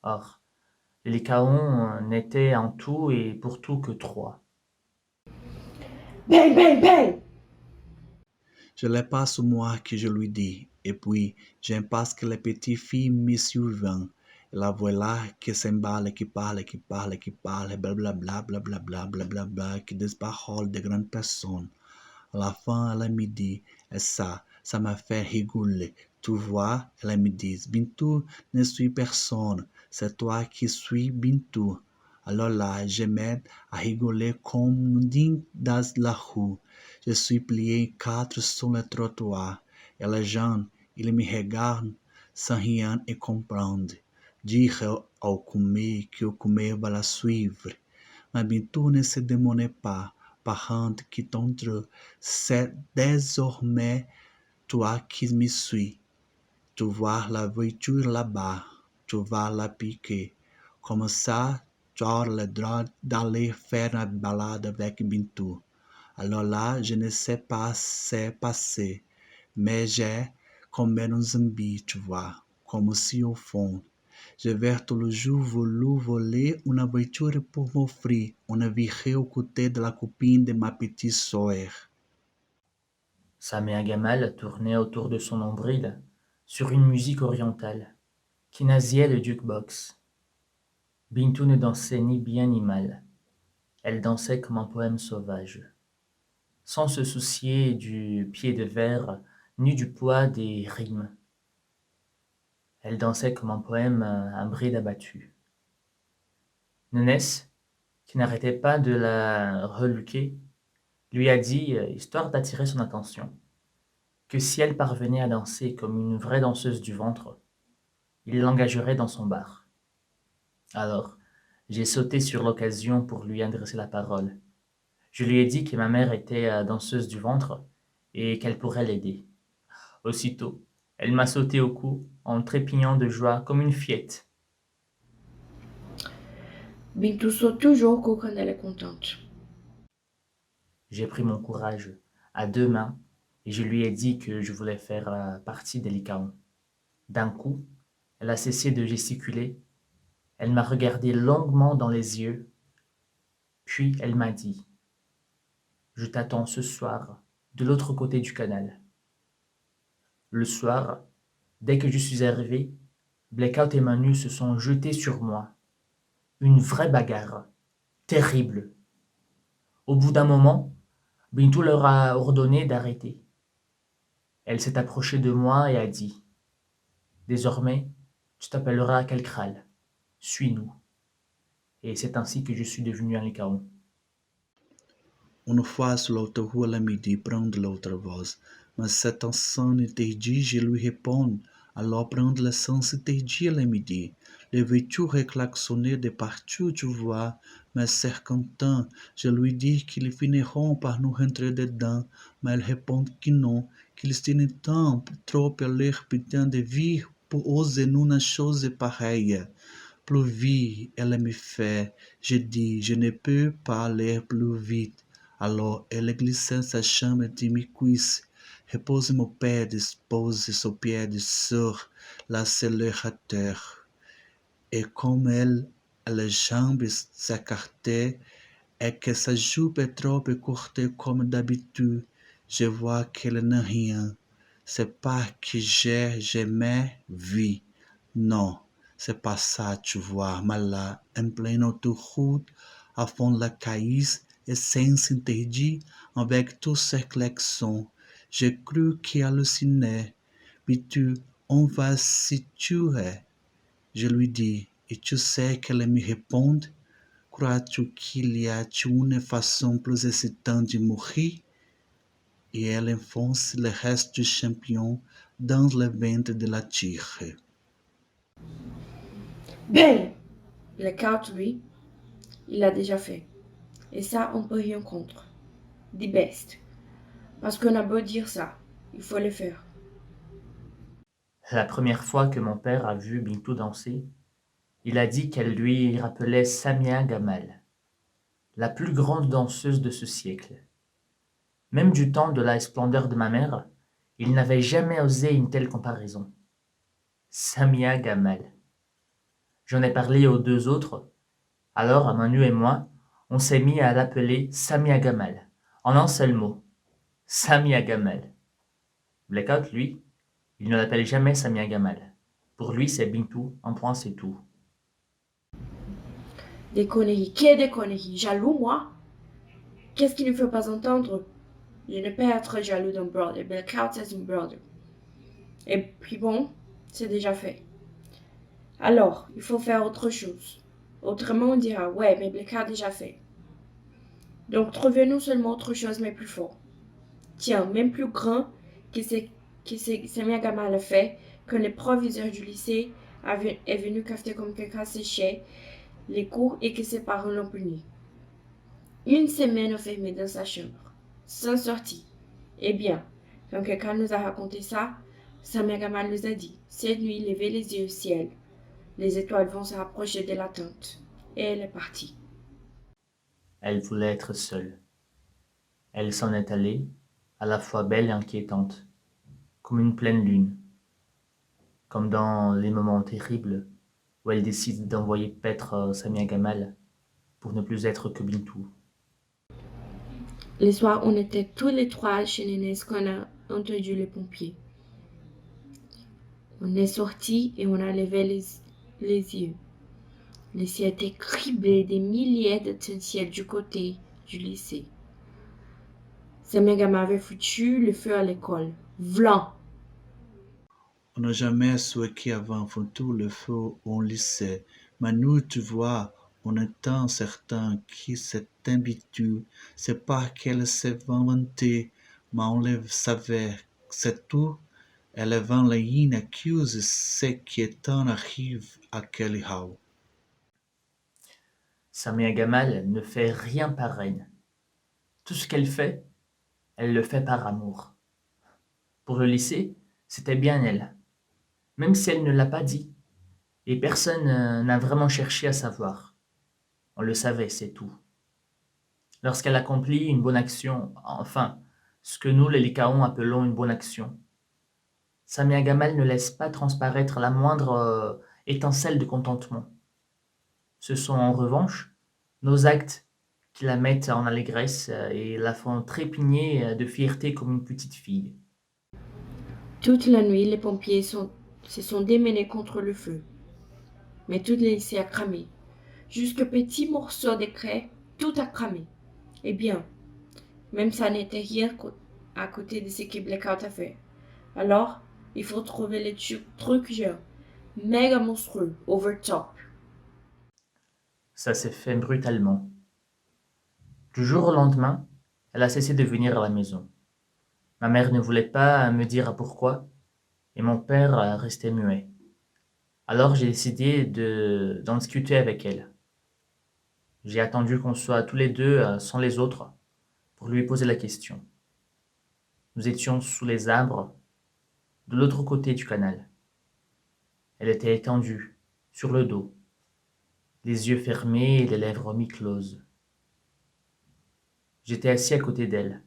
Or, les Licaons n'étaient en tout et pour tout que 3. Bang, bang, bang! Je l'ai pas sur moi que je lui dis, et puis j'aime pas que les petites filles me suivent. La voilà qui s'emballe, qui parle, blablabla, blablabla, blablabla, qui des paroles de grandes personnes. À la fin, elle me dit, et ça m'a fait rigoler. Tu vois, elle me dit, Bintou ne suis personne, c'est toi qui suis Bintou. Alors là, je m'aide à rigoler comme un digne dans la rue. Je suis plié 4 sur le trottoir. Et les gens, ils me regardent sans rien y comprendre. Dire au commis que le commis va la suivre. Mais Bintou ne se demandait pas, parent qui t'entre, c'est désormais toi qui me suis. Tu vois la voiture là-bas, tu vas la piquer. Comme ça, tu auras le droit d'aller faire une balade avec Bintou. Alors là, je ne sais pas c'est passé, mais j'ai comme un zombie, tu vois, comme si au fond, je vais tout le jour voulu voler une voiture pour m'offrir une virée aux côtés de la copine de ma petite sœur. Samia Gamal tournait autour de son nombril sur une musique orientale qui nasillait le jukebox. Bintou ne dansait ni bien ni mal. Elle dansait comme un poème sauvage, sans se soucier du pied de verre ni du poids des rimes. Elle dansait comme un poème à bride abattu. Nénès, qui n'arrêtait pas de la reluquer, lui a dit, histoire d'attirer son attention, que si elle parvenait à danser comme une vraie danseuse du ventre, il l'engagerait dans son bar. Alors, j'ai sauté sur l'occasion pour lui adresser la parole. Je lui ai dit que ma mère était danseuse du ventre et qu'elle pourrait l'aider. Aussitôt, elle m'a sauté au cou en trépignant de joie comme une fillette. Bintou saute toujours quand elle est contente. J'ai pris mon courage à 2 mains et je lui ai dit que je voulais faire partie des Lycaons. D'un coup, elle a cessé de gesticuler. Elle m'a regardé longuement dans les yeux, puis elle m'a dit « Je t'attends ce soir, de l'autre côté du canal. » Le soir, dès que je suis arrivé, Blackout et Manu se sont jetés sur moi. Une vraie bagarre, terrible. Au bout d'un moment, Bintou leur a ordonné d'arrêter. Elle s'est approchée de moi et a dit « Désormais, tu t'appelleras Kelkral. Suis-nous. » Et c'est ainsi que je suis devenu un Lycaon. Une fois sur l'autoroute à midi prendre l'autre voix, mais cet enfant interdit, je lui réponds, alors prendre le sens interdit à midi. Les voitures klaxonnaient de partout, tu vois, mais certains, je lui dis qu'ils finiront par nous rentrer dedans, mais elle répond que non, qu'ils tiennent tant trop à leur putain de vie pour oser une chose pareille. Plus vite, elle me fait, je dis, je ne peux pas aller plus vite. Alors elle glissa sa chambre de mes cuisses, repose mon père, dispose son pied sur l'accélérateur. Et comme elle a les jambes s'écartées et que sa jupe est trop courte comme d'habitude, je vois qu'elle n'a rien. C'est pas que j'ai jamais vu. Non, c'est pas ça, tu vois, mais là, en pleine autoroute, à fond la caïsse, et sans interdit, avec tous ces klaxons, j'ai cru qu'il hallucinait. Puis on va s'y tuer. Je lui dis, et tu sais qu'elle me répond, crois-tu qu'il y a une façon plus excitante de mourir? Et elle enfonce le reste du champion dans le ventre de la tigre. Belle! Blackout, lui, il l'a déjà fait. Et ça, on peut rien contre. Dit best. Parce qu'on a beau dire ça, il faut le faire. La première fois que mon père a vu Bintou danser, il a dit qu'elle lui rappelait Samia Gamal, la plus grande danseuse de ce siècle. Même du temps de la splendeur de ma mère, il n'avait jamais osé une telle comparaison. Samia Gamal. J'en ai parlé aux 2 autres, alors Manu et moi, on s'est mis à l'appeler Samia Gamal, en un seul mot. Samia Gamal. Blackout, lui, il ne l'appelle jamais Samia Gamal. Pour lui, c'est Bintou, un point c'est tout. Des conneries, que des conneries. Jaloux, moi? Qu'est-ce qu'il ne faut pas entendre? Je ne peux être jaloux d'un brother. Blackout est un brother. Et puis bon, c'est déjà fait. Alors, il faut faire autre chose. Autrement, on dira, ouais, mais Blake a déjà fait. Donc, trouvez-nous seulement autre chose, mais plus fort. Tiens, même plus grand que ce Samia Gamal a fait, que le proviseur du lycée est venu cafeter comme quelqu'un séchait les cours et que ses parents l'ont puni. 1 semaine enfermé dans sa chambre, sans sortie. Eh bien, quand quelqu'un nous a raconté ça, Samia Gamal nous a dit, cette nuit, levez les yeux au ciel. Les étoiles vont se rapprocher de la tente. Et elle est partie. Elle voulait être seule. Elle s'en est allée, à la fois belle et inquiétante, comme une pleine lune, comme dans les moments terribles où elle décide d'envoyer paître Samia Gamal pour ne plus être que Bintou. Le soir, on était tous les trois chez Nénès quand on a entendu les pompiers. On est sortis et on a levé les yeux. Le ciel était criblé des milliers d'étincelles du côté du lycée. Samia Gamal avait foutu le feu à l'école. Vlan! On n'a jamais souhaité avant foutu le feu au lycée, mais nous, tu vois, on est tant certain que cette habitude, c'est pas qu'elle s'est inventée, mais on le savait, c'est tout. Elle est van la inaccuse ce qui t'en arrive à Kelly Howe. Samia Gamal ne fait rien par haine. Tout ce qu'elle fait, elle le fait par amour. Pour le lycée, c'était bien elle, même si elle ne l'a pas dit, et personne n'a vraiment cherché à savoir. On le savait, c'est tout. Lorsqu'elle accomplit une bonne action, enfin, ce que nous les Lycaons appelons une bonne action, Samia Gamal ne laisse pas transparaître la moindre étincelle de contentement. Ce sont en revanche nos actes qui la mettent en allégresse et la font trépigner de fierté comme une petite fille. Toute la nuit, les pompiers se sont démenés contre le feu. Mais tout le lycée a cramé. Jusqu'au petit morceau de craie, tout a cramé. Eh bien, même ça n'était rien à côté de ce que Blackout a fait. Alors, il faut trouver les trucs genre méga monstrueux, over top. Ça s'est fait brutalement. Du jour au lendemain, elle a cessé de venir à la maison. Ma mère ne voulait pas me dire pourquoi, et mon père restait muet. Alors j'ai décidé d'en discuter avec elle. J'ai attendu qu'on soit tous les deux sans les autres pour lui poser la question. Nous étions sous les arbres, de l'autre côté du canal. Elle était étendue, sur le dos, les yeux fermés et les lèvres mi-closes. J'étais assis à côté d'elle,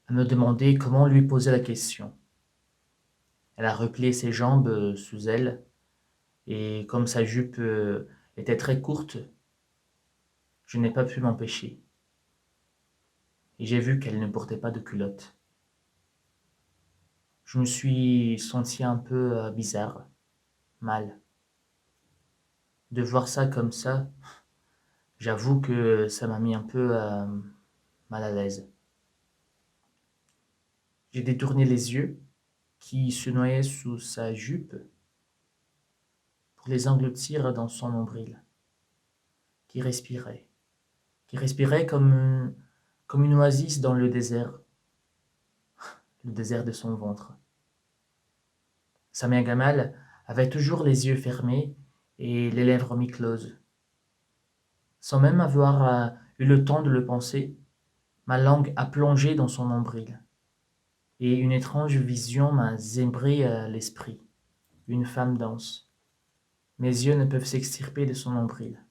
à me demander comment lui poser la question. Elle a replié ses jambes sous elle, et comme sa jupe était très courte, je n'ai pas pu m'empêcher. Et j'ai vu qu'elle ne portait pas de culotte. Je me suis senti un peu bizarre, mal. De voir ça comme ça, j'avoue que ça m'a mis un peu mal à l'aise. J'ai détourné les yeux qui se noyaient sous sa jupe pour les engloutir dans son nombril, qui respirait comme une oasis dans le désert de son ventre. Samia Gamal avait toujours les yeux fermés et les lèvres mi-closes. Sans même avoir eu le temps de le penser, ma langue a plongé dans son nombril, et une étrange vision m'a zébré l'esprit. Une femme danse. Mes yeux ne peuvent s'extirper de son nombril.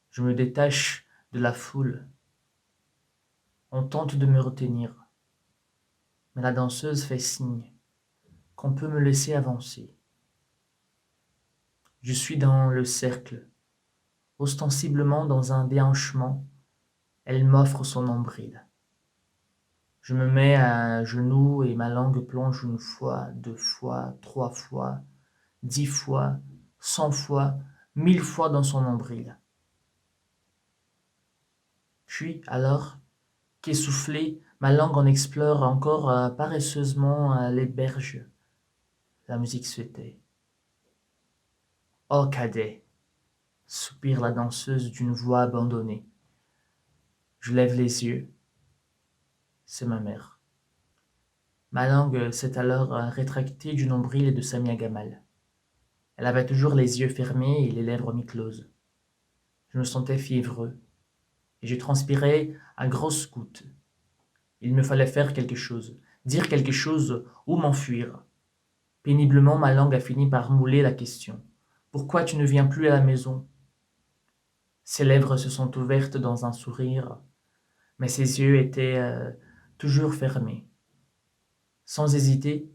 Je me détache de la foule. On tente de me retenir, mais la danseuse fait signe qu'on peut me laisser avancer. Je suis dans le cercle, ostensiblement dans un déhanchement. Elle m'offre son nombril. Je me mets à genoux et ma langue plonge 1 fois, 2 fois, 3 fois, 10 fois, 100 fois, 1000 fois dans son nombril. Puis, alors, qu'essoufflée, ma langue en explore encore paresseusement les berges. La musique se tait. Oh, cadet, soupire la danseuse d'une voix abandonnée. Je lève les yeux. C'est ma mère. Ma langue s'est alors rétractée du nombril et de Samia Gamal. Elle avait toujours les yeux fermés et les lèvres mi-closes. Je me sentais fiévreux et je transpirais à grosses gouttes. Il me fallait faire quelque chose, dire quelque chose ou m'enfuir. Péniblement, ma langue a fini par mouler la question. Pourquoi tu ne viens plus à la maison? Ses lèvres se sont ouvertes dans un sourire, mais ses yeux étaient toujours fermés. Sans hésiter,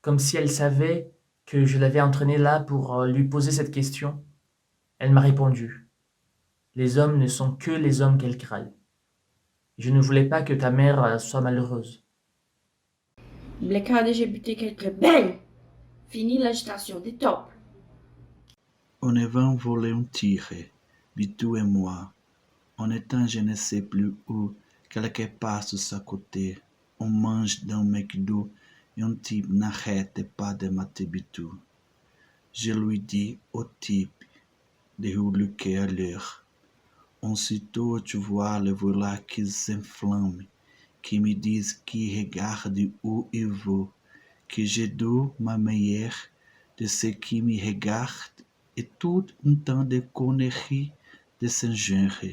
comme si elle savait que je l'avais entraînée là pour lui poser cette question, elle m'a répondu. Les hommes ne sont que les hommes qu'elle crale. Je ne voulais pas que ta mère soit malheureuse. Blackout a buté quelques bang. Fini l'agitation, des tops. On est venu voler un tigre, Bitou et moi. En étant je ne sais plus où, quelque part sur sa côté, on mange dans McDo et un type n'arrête pas de mater Bitou. Je lui dis au type de hurler à l'heure. Aussitôt tu vois le voilà qui s'enflamme, qui me disent qu'il regarde où il veut, que je dois ma meilleure de ce qui me regarde et tout un temps de conneries de ce genre.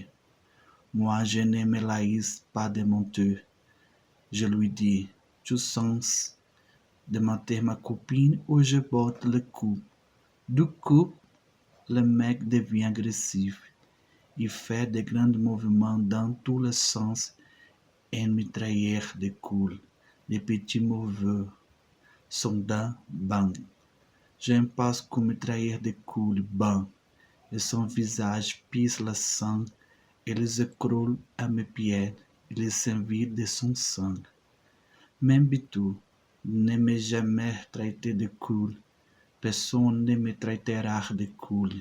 Moi, je ne me laisse pas de mentir. Je lui dis, tu sens de mater ma copine ou je botte le coup. Du coup, le mec devient agressif. Il fait de grands mouvements dans tous les sens et une mitrailleur découle. Des petits mauvais soldats bang. J'aime pas qu'une mitrailleur découle bang et son visage pisse le sang et il écroule à mes pieds. Il s'envie de son sang. Même Bitou ne m'a jamais traité de cool. Personne ne me traitera de cool,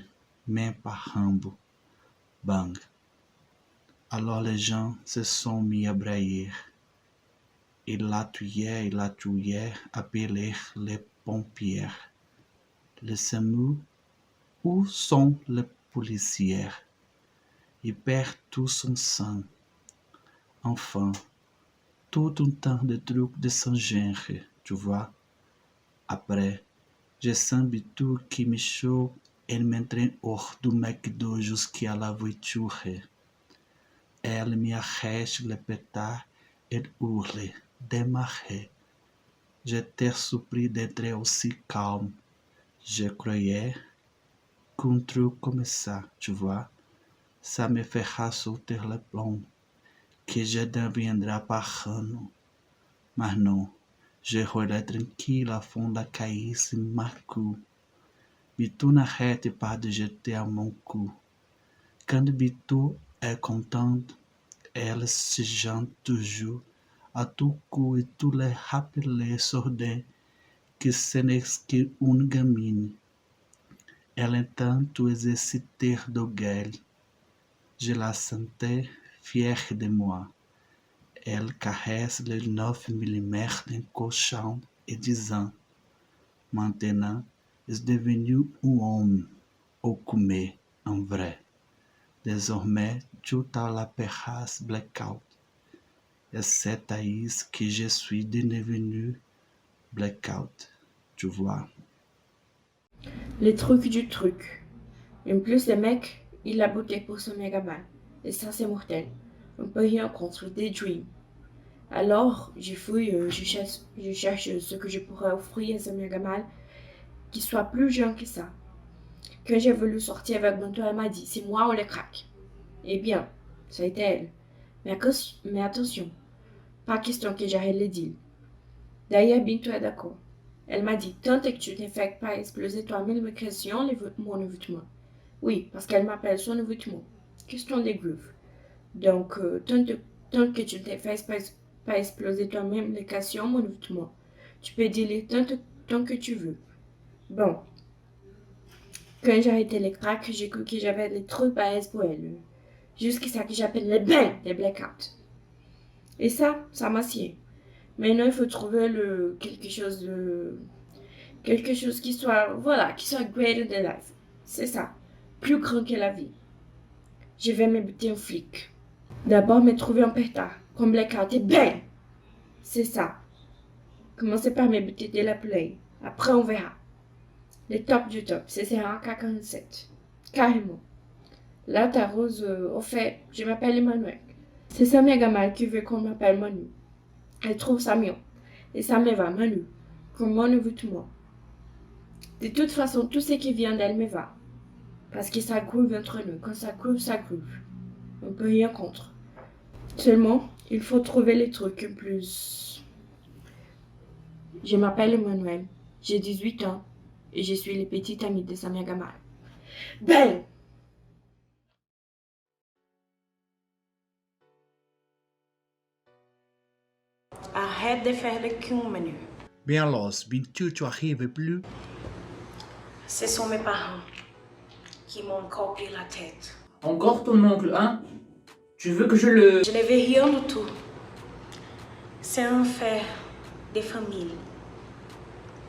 même pas Rambo. Bang. Alors les gens se sont mis à brailler. Ils la tuaient, appelèrent les pompiers. Le SAMU, où sont les policiers? Il perd tout son sang. Enfin, tout un tas de trucs de ce genre, tu vois. Après, je sens Bitou qui me choque et m'entraîne hors du McDo jusqu'à la voiture. Elle me arrache le pétard et hurle, démarrer. J'étais surpris d'être aussi calme. Je croyais qu'un truc comme ça, tu vois, ça me fera sauter le plomb, que je deviendrai parano. Mais non, je roulais tranquille à fond la caisse ma cou. Bitou n'arrête pas de jeter à mon cou. Quand Bitou est contente, elle se jante toujours à tout coup et tous les rappeler soudain que ce n'est qu'une gamine. Elle entend tout exercer d'orgueil. Je la sentais fière de moi. Elle caresse le 9 mm d'un cochon et disant, maintenant, est devenu un homme occupé en vrai. Désormais, tout à la perrasse blackout. Et c'est à isso que je suis devenu blackout. Tu vois. Les trucs du truc. En plus, le mec, il a botté pour son mégaman. Et ça, c'est mortel. On peut rien contre des dreams. Alors, je fouille, je cherche ce que je pourrais offrir à ce mégaman qui soit plus jeune que ça. Quand j'ai voulu sortir avec Bintou, elle m'a dit, c'est moi ou le crack. Eh bien, ça a été elle. Mais attention, pas question que j'arrête le deal. D'ailleurs, Bintou est d'accord. Elle m'a dit, tant que tu ne fais pas exploser toi-même l'immigration, mon envoûtement. Oui, parce qu'elle m'appelle son envoûtement. Question de groove. Donc, tant que tu ne te fais pas exploser toi-même l'immigration, mon envoûtement. Tu peux dire tant que tu veux. Bon. Quand j'ai arrêté les cracks, j'ai cru que j'avais les trucs à pour elle. Jusqu'à ça que j'appelle les bains des blackouts. Et ça m'a scié. Maintenant, il faut trouver quelque chose qui soit greater than life. C'est ça. plus grand que la vie. Je vais me buter un flic. D'abord me trouver un pétard, comme les cartes, et bang! C'est ça. Commencez par me buter de la play. Après, on verra. Le top du top, ce sera un K-47. Carrément. Là, ta Rose, au fait, je m'appelle Emmanuel. C'est sa mère Gamal qui veut qu'on m'appelle Manu. Elle trouve ça mieux. Et ça me va, Manu. Comme Manu veut tout moi. De toute façon, tout ce qui vient d'elle me va. Parce que ça groove entre nous. Quand ça groove, ça groove. On peut rien contre. Seulement, il faut trouver les trucs plus... Je m'appelle Emmanuel. J'ai 18 ans. Et je suis le petit ami de Samia Gamal. Bang! Arrête de faire le cul, Manu. Bien alors, Bintou, tu arrives plus? Ce sont mes parents qui m'ont coupé la tête. Encore ton oncle, hein? Tu veux que je le... Je n'avais rien du tout. C'est un fait de famille.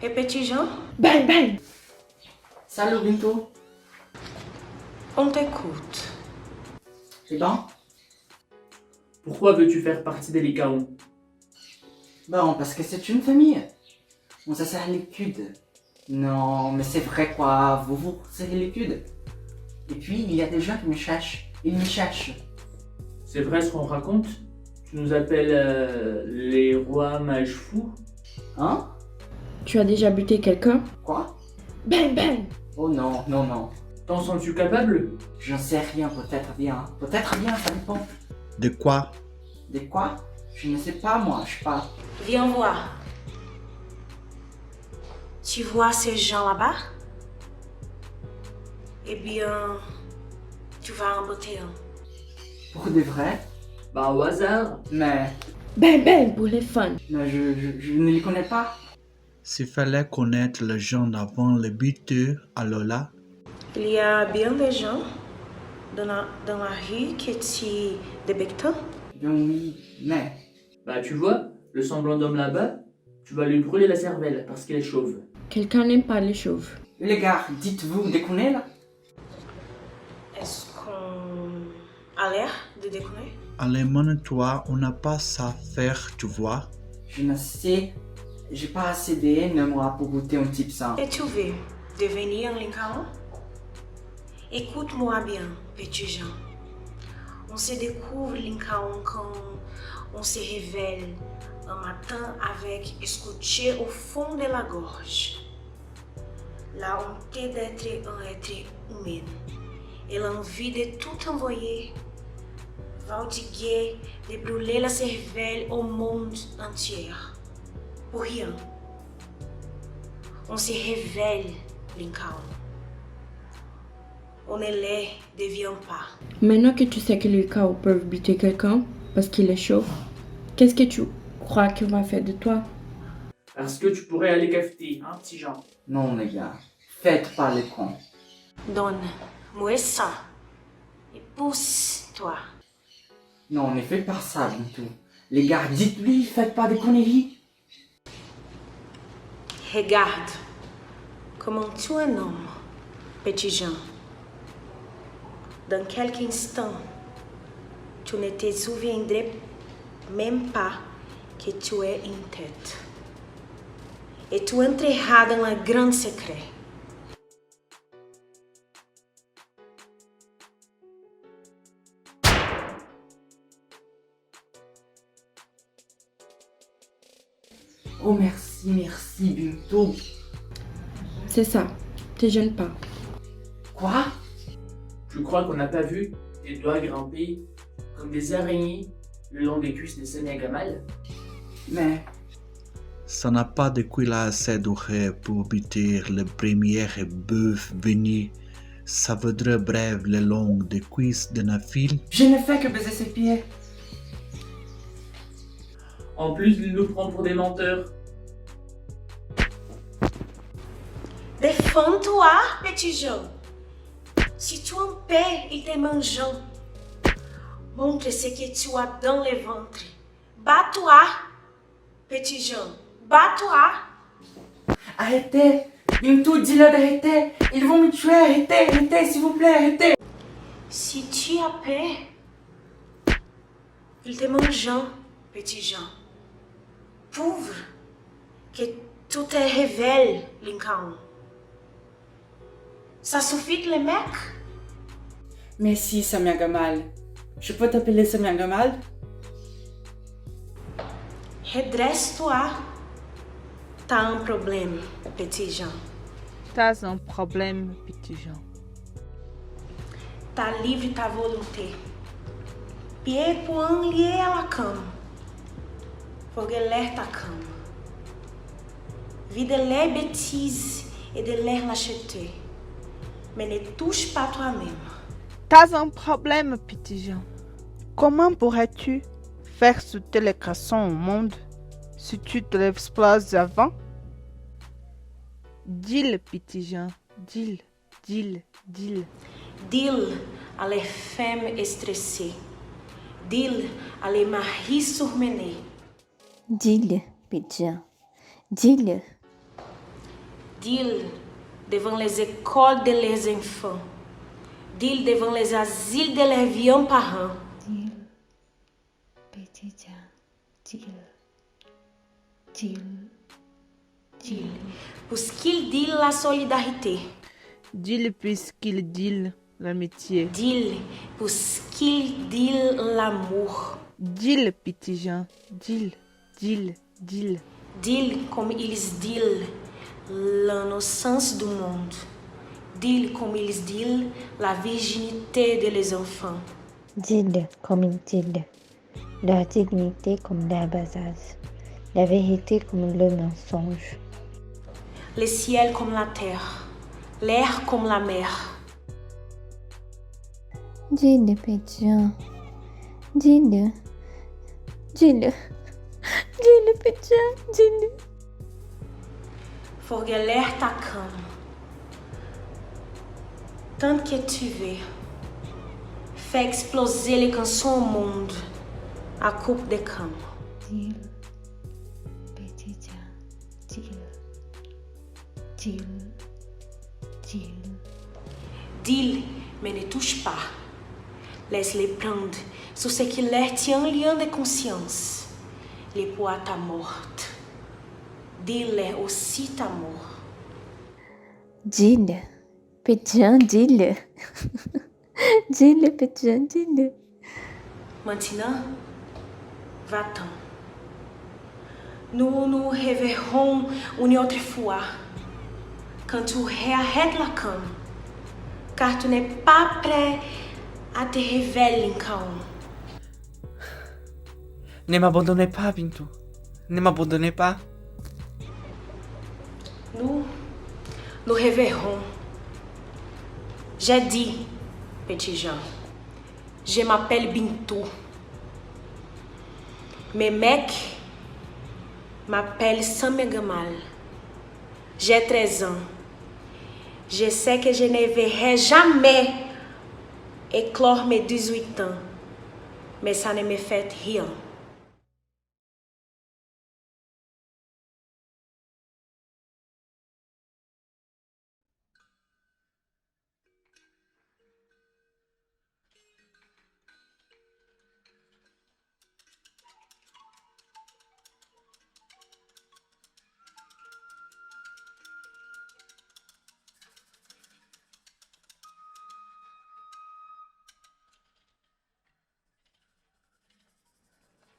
Et petit Jean, Bang, bang! Salut Bintou. on t'écoute. C'est bon? Pourquoi veux-tu faire partie des Lycaons? Bon, parce que c'est une famille. On se serre les coudes. Non, mais c'est vrai quoi, vous serrez les coudes. Et puis, il y a des gens qui me cherchent. Ils me cherchent. C'est vrai ce qu'on raconte? Tu nous appelles les rois mages fous? Hein? Tu as déjà buté quelqu'un? Quoi? Bang, bang! Oh non, non, non. T'en sens-tu capable? J'en sais rien, peut-être bien. Peut-être bien, ça dépend. De quoi? De quoi? Je ne sais pas moi, je sais pas. Viens voir. Tu vois ces gens là-bas? Eh bien, tu vas en botter un. Pour de vrai? Bah au hasard. Mais Bang, bang! Pour les fans. je ne les connais pas. S'il fallait connaître les gens avant le buteur, alors là, Il y a bien des gens dans la rue qui tirent des bectins. Bien oui, mais... Bah tu vois, le semblant d'homme là-bas, tu vas lui brûler la cervelle parce qu'il est chauve. Quelqu'un n'aime pas les chauves. Les gars, dites-vous déconner là? Est-ce qu'on a l'air de déconner? allez, toi, on n'a pas ça à faire, tu vois. Je ne sais... J'ai pas assez de haine moi pour goûter un type ça. Et tu veux devenir un Lycaon? Écoute-moi bien, petit Jean. On se découvre Lycaon quand on se révèle un matin avec escouté au fond de la gorge. La honte d'être un être humain et l'envie de tout envoyer, Valdiguer, de brûler la cervelle au monde entier. Pour rien. On se révèle, Lycaon. On ne les devient pas. Maintenant que tu sais que les cows peuvent buter quelqu'un parce qu'il est chaud, qu'est-ce que tu crois qu'on va faire de toi? Parce que tu pourrais aller cafeter, hein, petit Jean? Non les gars, faites pas les cons. Donne-moi ça. Et pousse-toi. Non, ne faites pas ça du tout. Les gars, dites-lui, faites pas des conneries. Regarde comment tu es un homme, petit Jean. Dans quelques instants, tu ne te souviendrais même pas que tu es une tête. Et tu entreras dans un grand secret. Oh merci Bintou. C'est ça, te gêne pas. Quoi? Tu crois qu'on n'a pas vu tes doigts grimper comme des araignées le long des cuisses de Samia Gamal? Mais... Ça n'a pas de quoi assez d'oreilles pour buter le premier bœuf venu. Ça voudrait bref le long des cuisses de Nafil. Je ne fais que baiser ses pieds. En plus, il nous prend pour des menteurs. Défends-toi, petit Jean. Si tu en perds, il te mangeant. Montre ce que tu as dans le ventre. Bats-toi, petit Jean. Bats-toi. Arrêtez, Bintou, dis-leur d'arrêter. Ils vont me tuer. Arrêtez, arrêtez, s'il vous plaît, arrêtez. Si tu as peur, il te mangeant, petit Jean. Pauvre, que tout te révèle, Lincoln. Ça suffit, les mecs? Merci, Samia Gamal. Je peux t'appeler Samia Gamal? Redresse-toi. T'as un problème, petit Jean. T'as un problème, petit Jean. T'as livre ta volonté. Pied point lié à la cama. Fogueler ta cama. Vide les bêtises et de les lâchetés. Mais ne touche pas toi-même. T'as un problème, petit Jean. Comment pourrais-tu faire sauter les garçons au monde si tu te l'exploses avant? Dis-le, petit Jean. Dis-le, dis-le, dis-le. Dis-le à les femmes stressées. Dis-le à les maris surmenés. Dis-le, petit Jean. Dis-le. Dis-le devant les écoles de leurs enfants. Dis-le devant les asiles de leurs vieux parents. Dis-le, petit Jean. Dis-le. Dis-le. Dis-le. Puisqu'il dit la solidarité. Dis-le puisqu'il dit l'amitié. Dis-le puisqu'il dit l'amour. Dis-le, petit Jean. Dis-le, dis-le, dis-le. Dis-le comme ils disent l'innocence du monde. Dis-le comme ils disent la virginité de les enfants. Dis-le comme il dit. La dignité comme la basase. La vérité comme le mensonge. Le ciel comme la terre. L'air comme la mer. Dis-le, petit Jean. Dis-le. Dis-le. Dis-le, petit Jean. Dis-le. Fogueler ta cama. Tant que tu veux. Fais exploser les cançons au monde. À coupe de cama. Dis-le, petit Jean. Dis-le. Dis-le. Dis-le. Dis-le, mais ne touche pas. Laisse-les prendre sur ce qui leur tient un lien de conscience. Les poids ta morte. Dis-leur aussi ta mort. Dis-le. Petit Jean, dis-le. Dis-le, petit Jean, dis-le. Maintenant, va-t'en. Nous nous reverrons une autre fois. Quand tu réarrêtes la cama. Car tu n'es pas prêt à te révéler, Lincoln. Ne m'abandonnez pas, Bintou. Ne m'abandonnez pas. Nous reverrons. J'ai dit, petit Jean, je m'appelle Bintou. Mes mecs m'appellent Samia Gamal. J'ai 13 ans. Je sais que je ne verrai jamais éclore mes 18 ans, mais ça ne me fait rien.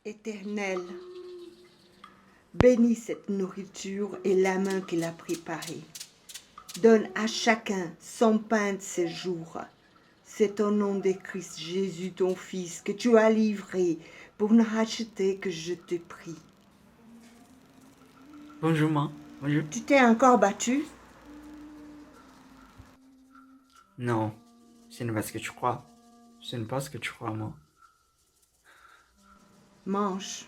Éternel, bénis cette nourriture et la main qui l'a préparée. Donne à chacun son pain de ce jour. C'est au nom de Christ Jésus, ton Fils, que tu as livré pour nous racheter que je te prie. Bonjour, maman. Bonjour. Tu t'es encore battu? Non, ce n'est pas ce que tu crois. Ce n'est pas ce que tu crois, moi. Mange.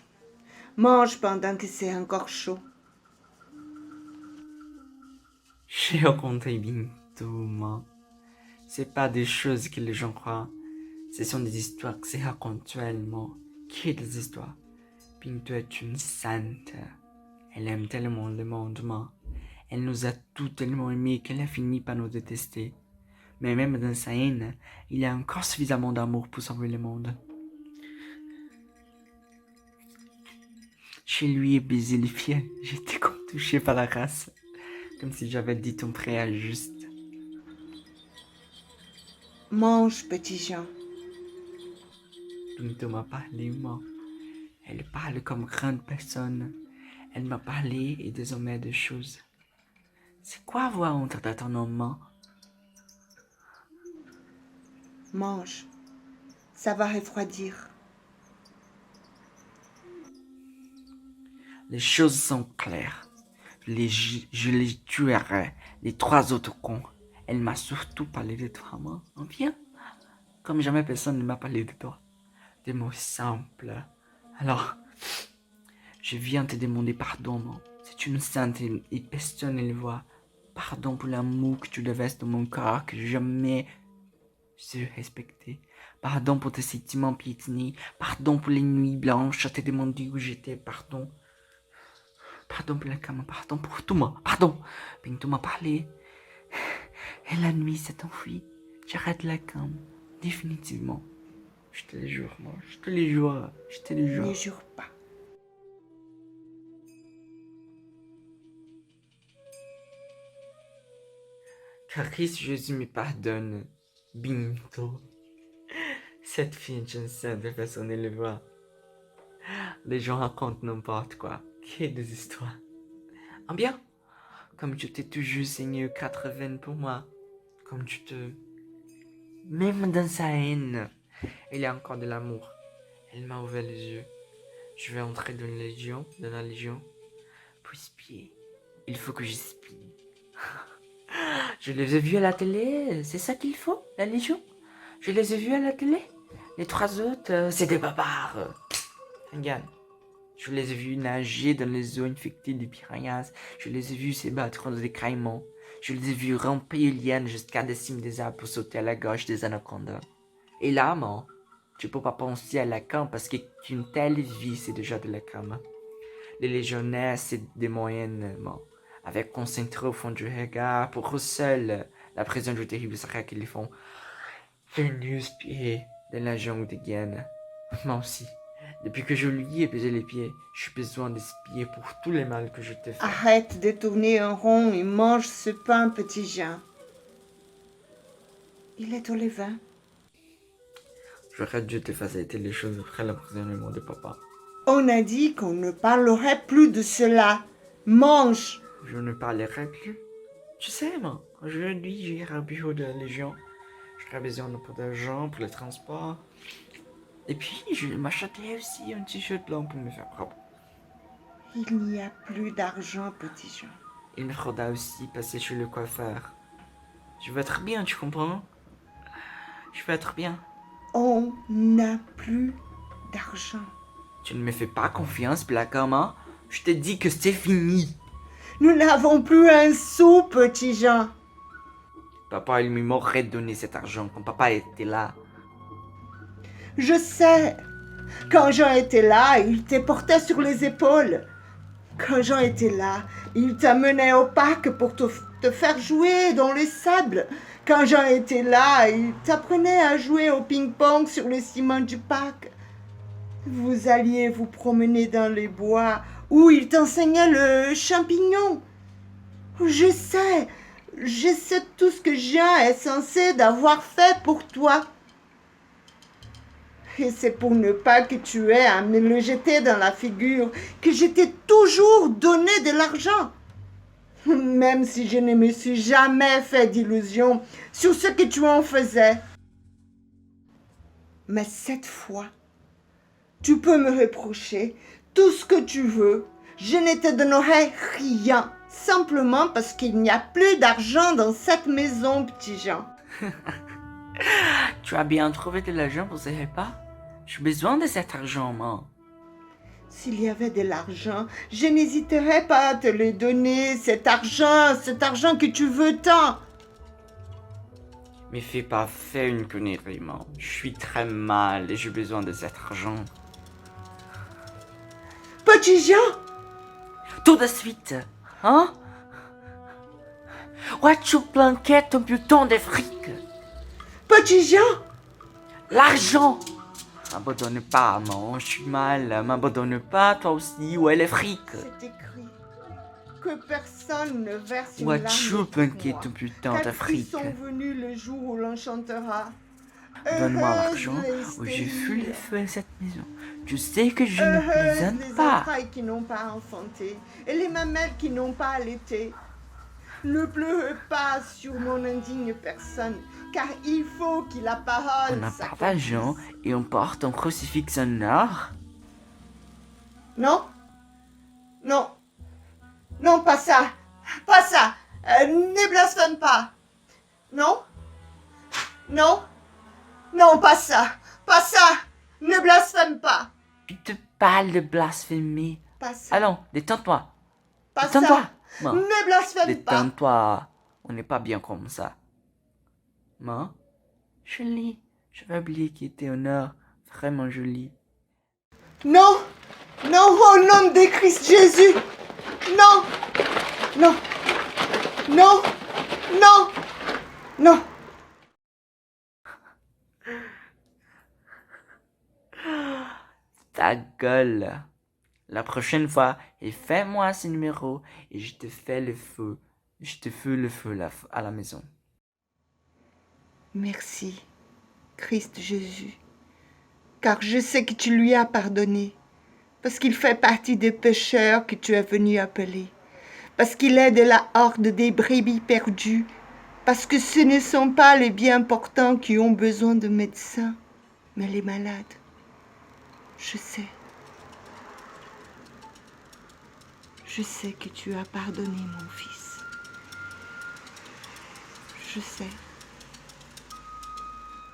Mange pendant que c'est encore chaud. J'ai rencontré Bintou, moi. C'est pas des choses que les gens croient. Ce sont des histoires que se racontent actuellement. Quelles histoires? Bintou est une sainte. Elle aime tellement le monde, moi. Elle nous a tous tellement aimés qu'elle a fini par nous détester. Mais même dans sa haine, il y a encore suffisamment d'amour pour sauver le monde. Chez lui et baiser les pieds, j'étais comme touché par la race, comme si j'avais dit ton frère juste. Mange, petit Jean. Bintou m'a parlé, moi. Elle parle comme grande personne. Elle m'a parlé et désormais de choses. C'est quoi avoir honte d'entendement? Mange. Ça va refroidir. Les choses sont claires. Je les tuerai, les 3 autres cons. Elle m'a surtout parlé de toi, maman. Viens. Comme jamais personne ne m'a parlé de toi. Des mots simples. Alors, je viens te demander pardon, maman. C'est une sainte et personne ne le voit. Pardon pour l'amour que tu déverses dans mon corps que jamais je respecté. Pardon pour tes sentiments piétinés. Pardon pour les nuits blanches à te demander où j'étais. Pardon. Pardon pour la cam. Pardon pour tout, moi. Pardon. Bintou m'a parlé. Et la nuit s'est enfuie. J'arrête la cam. Définitivement. Je te le jure, moi. Je te le jure. Je te le jure. Ne jure pas. Que Christ Jésus me pardonne. Bintou. Cette fille, je ne sais de personne ne le voit. Les gens racontent n'importe quoi. Quelle des histoires. Ah bien, comme tu t'es toujours saigné 80 pour moi. Comme tu te... Même dans sa haine, il y a encore de l'amour. Elle m'a ouvert les yeux. Je vais entrer dans la Légion. Pour espier. Il faut que j'espie. Je les ai vus à la télé, c'est ça qu'il faut, la Légion? Je les ai vus à la télé. Les 3 autres, c'est des barbares. Regarde. Je les ai vus nager dans les eaux infectées des piranhas. Je les ai vus se battre contre des caïmans. Je les ai vus ramper les lianes jusqu'à des cimes des arbres pour sauter à la gorge des anacondas. Et là, man, tu peux pas penser à la cam parce qu'une telle vie, c'est déjà de la cam. Les légionnaires, c'est des moyennes, man. Avec concentré au fond du regard, pour eux seuls, la prison du terrible sera qu'ils font venus spier de la jungle de Guyane. Moi aussi. Depuis que je lui ai baisé les pieds, j'ai besoin d'espier pour tous les mal que je t'ai fait. Arrête de tourner en rond et mange ce pain, petit Jean. Il est au levain. J'aurais dû te faciliter les choses après l'emprisonnement de papa. On a dit qu'on ne parlerait plus de cela. Mange. Je ne parlerai plus. Tu sais, moi, aujourd'hui, j'irai au bureau de la Légion. J'aurai besoin d'un peu d'argent pour le transport. Et puis, je m'acheterai aussi un t-shirt blanc pour me faire propre. Il n'y a plus d'argent, petit Jean. Il me faudra aussi passer chez le coiffeur. Je veux être bien, tu comprends? Je veux être bien. On n'a plus d'argent. Tu ne me fais pas confiance, Blacama. Je te dis que c'est fini. Nous n'avons plus un sou, petit Jean. Papa, il m'aurait donné cet argent quand papa était là. Je sais. Quand Jean était là, il te portait sur les épaules. Quand Jean était là, il t'amenait au parc pour te faire jouer dans les sables. Quand Jean était là, il t'apprenait à jouer au ping-pong sur le ciment du parc. Vous alliez vous promener dans les bois où il t'enseignait le champignon. Je sais tout ce que Jean est censé d'avoir fait pour toi. Et c'est pour ne pas que tu aies à me le jeter dans la figure que je t'ai toujours donné de l'argent. Même si je ne me suis jamais fait d'illusions sur ce que tu en faisais. Mais cette fois, tu peux me reprocher tout ce que tu veux. Je ne te donnerai rien. Simplement parce qu'il n'y a plus d'argent dans cette maison, petit Jean. Tu as bien trouvé de l'argent pour ces repas? J'ai besoin de cet argent, moi. S'il y avait de l'argent, je n'hésiterais pas à te le donner, cet argent que tu veux tant. Mais fais pas faire une connerie, moi. Je suis très mal et j'ai besoin de cet argent. Petit Jean! Tout de suite, hein? Où as-tu planqué ton putain de fric? Petit Jean! L'argent! M'abandonne pas, maman, je suis mal. M'abandonne pas, toi aussi. Où est le fric? C'est écrit que personne ne verse une Où larme as-tu de planqué toi, ton putain car de ils fric? sont venus le jour où l'on chantera. Donne-moi Heureuses l'argent les ou j'ai fui le stériles, feu à cette maison. Tu sais que je ne heureuses plaisante les pas. entrailles qui n'ont pas enfanté et les mamelles qui n'ont pas allaité. Ne pleurez pas sur mon indigne personne, car il faut qu'il la parole. On n'a pas d'argent et on porte un crucifix en or. Non, non, non, pas ça, pas ça. Ne blasphème pas. Non, non, non, pas ça, pas ça. Ne blasphème pas. Tu te parles de blasphémie. Pas ça. Allons, détends-toi. Pas Détends-toi. ça. Non. Ne blasphème pas. Détends-toi. On n'est pas bien comme ça. Moi, jolie. J'avais oublié qu'il était en or. Vraiment joli. Non, non, au nom de Christ Jésus. Non, non, non, non, non. Ta gueule. La prochaine fois, et fais-moi ce numéro et je te fais le feu. Je te fais le feu à la maison. Merci, Christ Jésus, car je sais que tu lui as pardonné, parce qu'il fait partie des pécheurs que tu es venu appeler, parce qu'il est de la horde des brebis perdues, parce que ce ne sont pas les bien portants qui ont besoin de médecins, mais les malades. Je sais. Je sais que tu as pardonné mon fils. Je sais.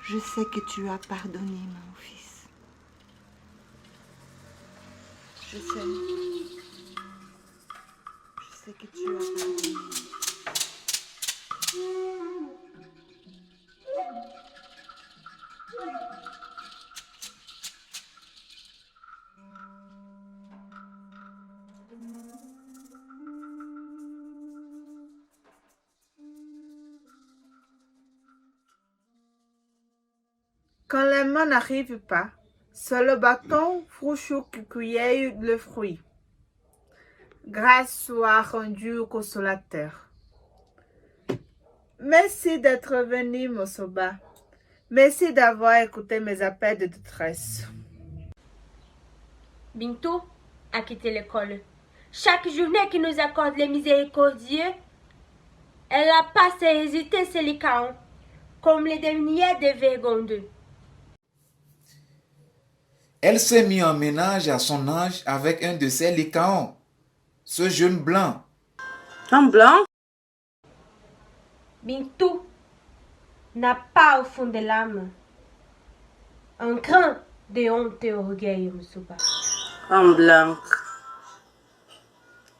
Je sais que tu as pardonné mon fils. Je sais. Je sais que tu as pardonné. Quand les mains n'arrivent pas, c'est le bâton Frouchou qui cueille le fruit. Grâce soit rendue au consolateur. Merci d'être venu, Mosoba. Merci d'avoir écouté mes appels de détresse. Bintou a quitté l'école. Chaque journée qu'il nous accorde les miséricordieux, elle a passé à hésiter sur les caons, comme les derniers dévergondeux. Elle s'est mise en ménage à son âge avec un de ses lycaons, ce jeune blanc. Un blanc? Bintou n'a pas au fond de l'âme un grain de honte et orgueil, Moussouba. Un blanc.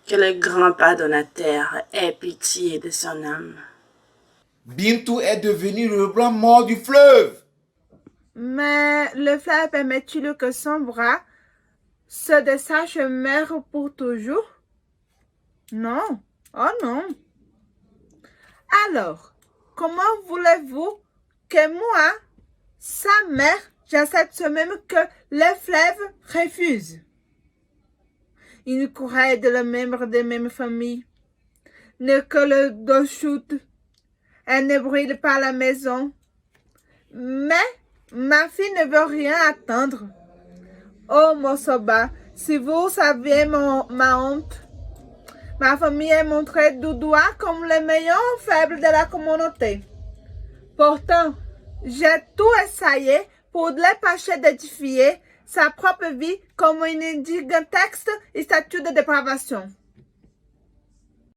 Que le grand pardonnateur ait pitié de son âme. Bintou est devenu le blanc mort du fleuve. Mais le fleuve permet-il que son bras se dessache et meure pour toujours? Non. Oh non. Alors, comment voulez-vous que moi, sa mère, j'accepte ce même que le fleuve refuse? Une couraille de la membre des mêmes familles. Ne que le dos chute. Elle ne brûle pas la maison. Mais ma fille ne veut rien attendre. Oh, Mosoba, si vous saviez ma honte. Ma famille est montrée du doigt comme les meilleurs faibles de la communauté. Pourtant, j'ai tout essayé pour l'empêcher d'édifier sa propre vie comme une gigantesque statue de dépravation.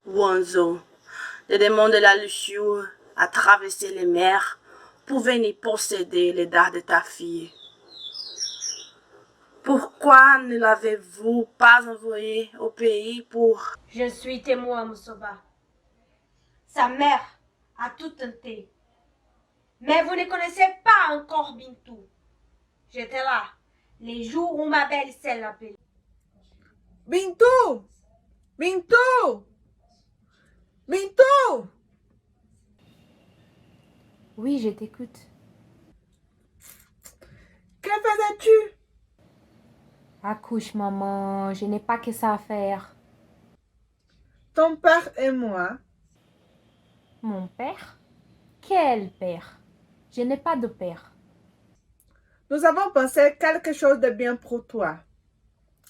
Wanzo, le démon de la luxure a traversé les mers pour venir posséder les dards de ta fille. Pourquoi ne l'avez-vous pas envoyé au pays pour... Je suis témoin, Moussoba. Sa mère a tout tenté. Mais vous ne connaissez pas encore Bintou. J'étais là, les jours où ma belle-sœur l'appelait. Bintou! Bintou! Bintou! Oui, je t'écoute. Que faisais-tu? Accouche, maman, je n'ai pas que ça à faire. Ton père et moi, Mon père? Quel père? Je n'ai pas de père. nous avons pensé quelque chose de bien pour toi.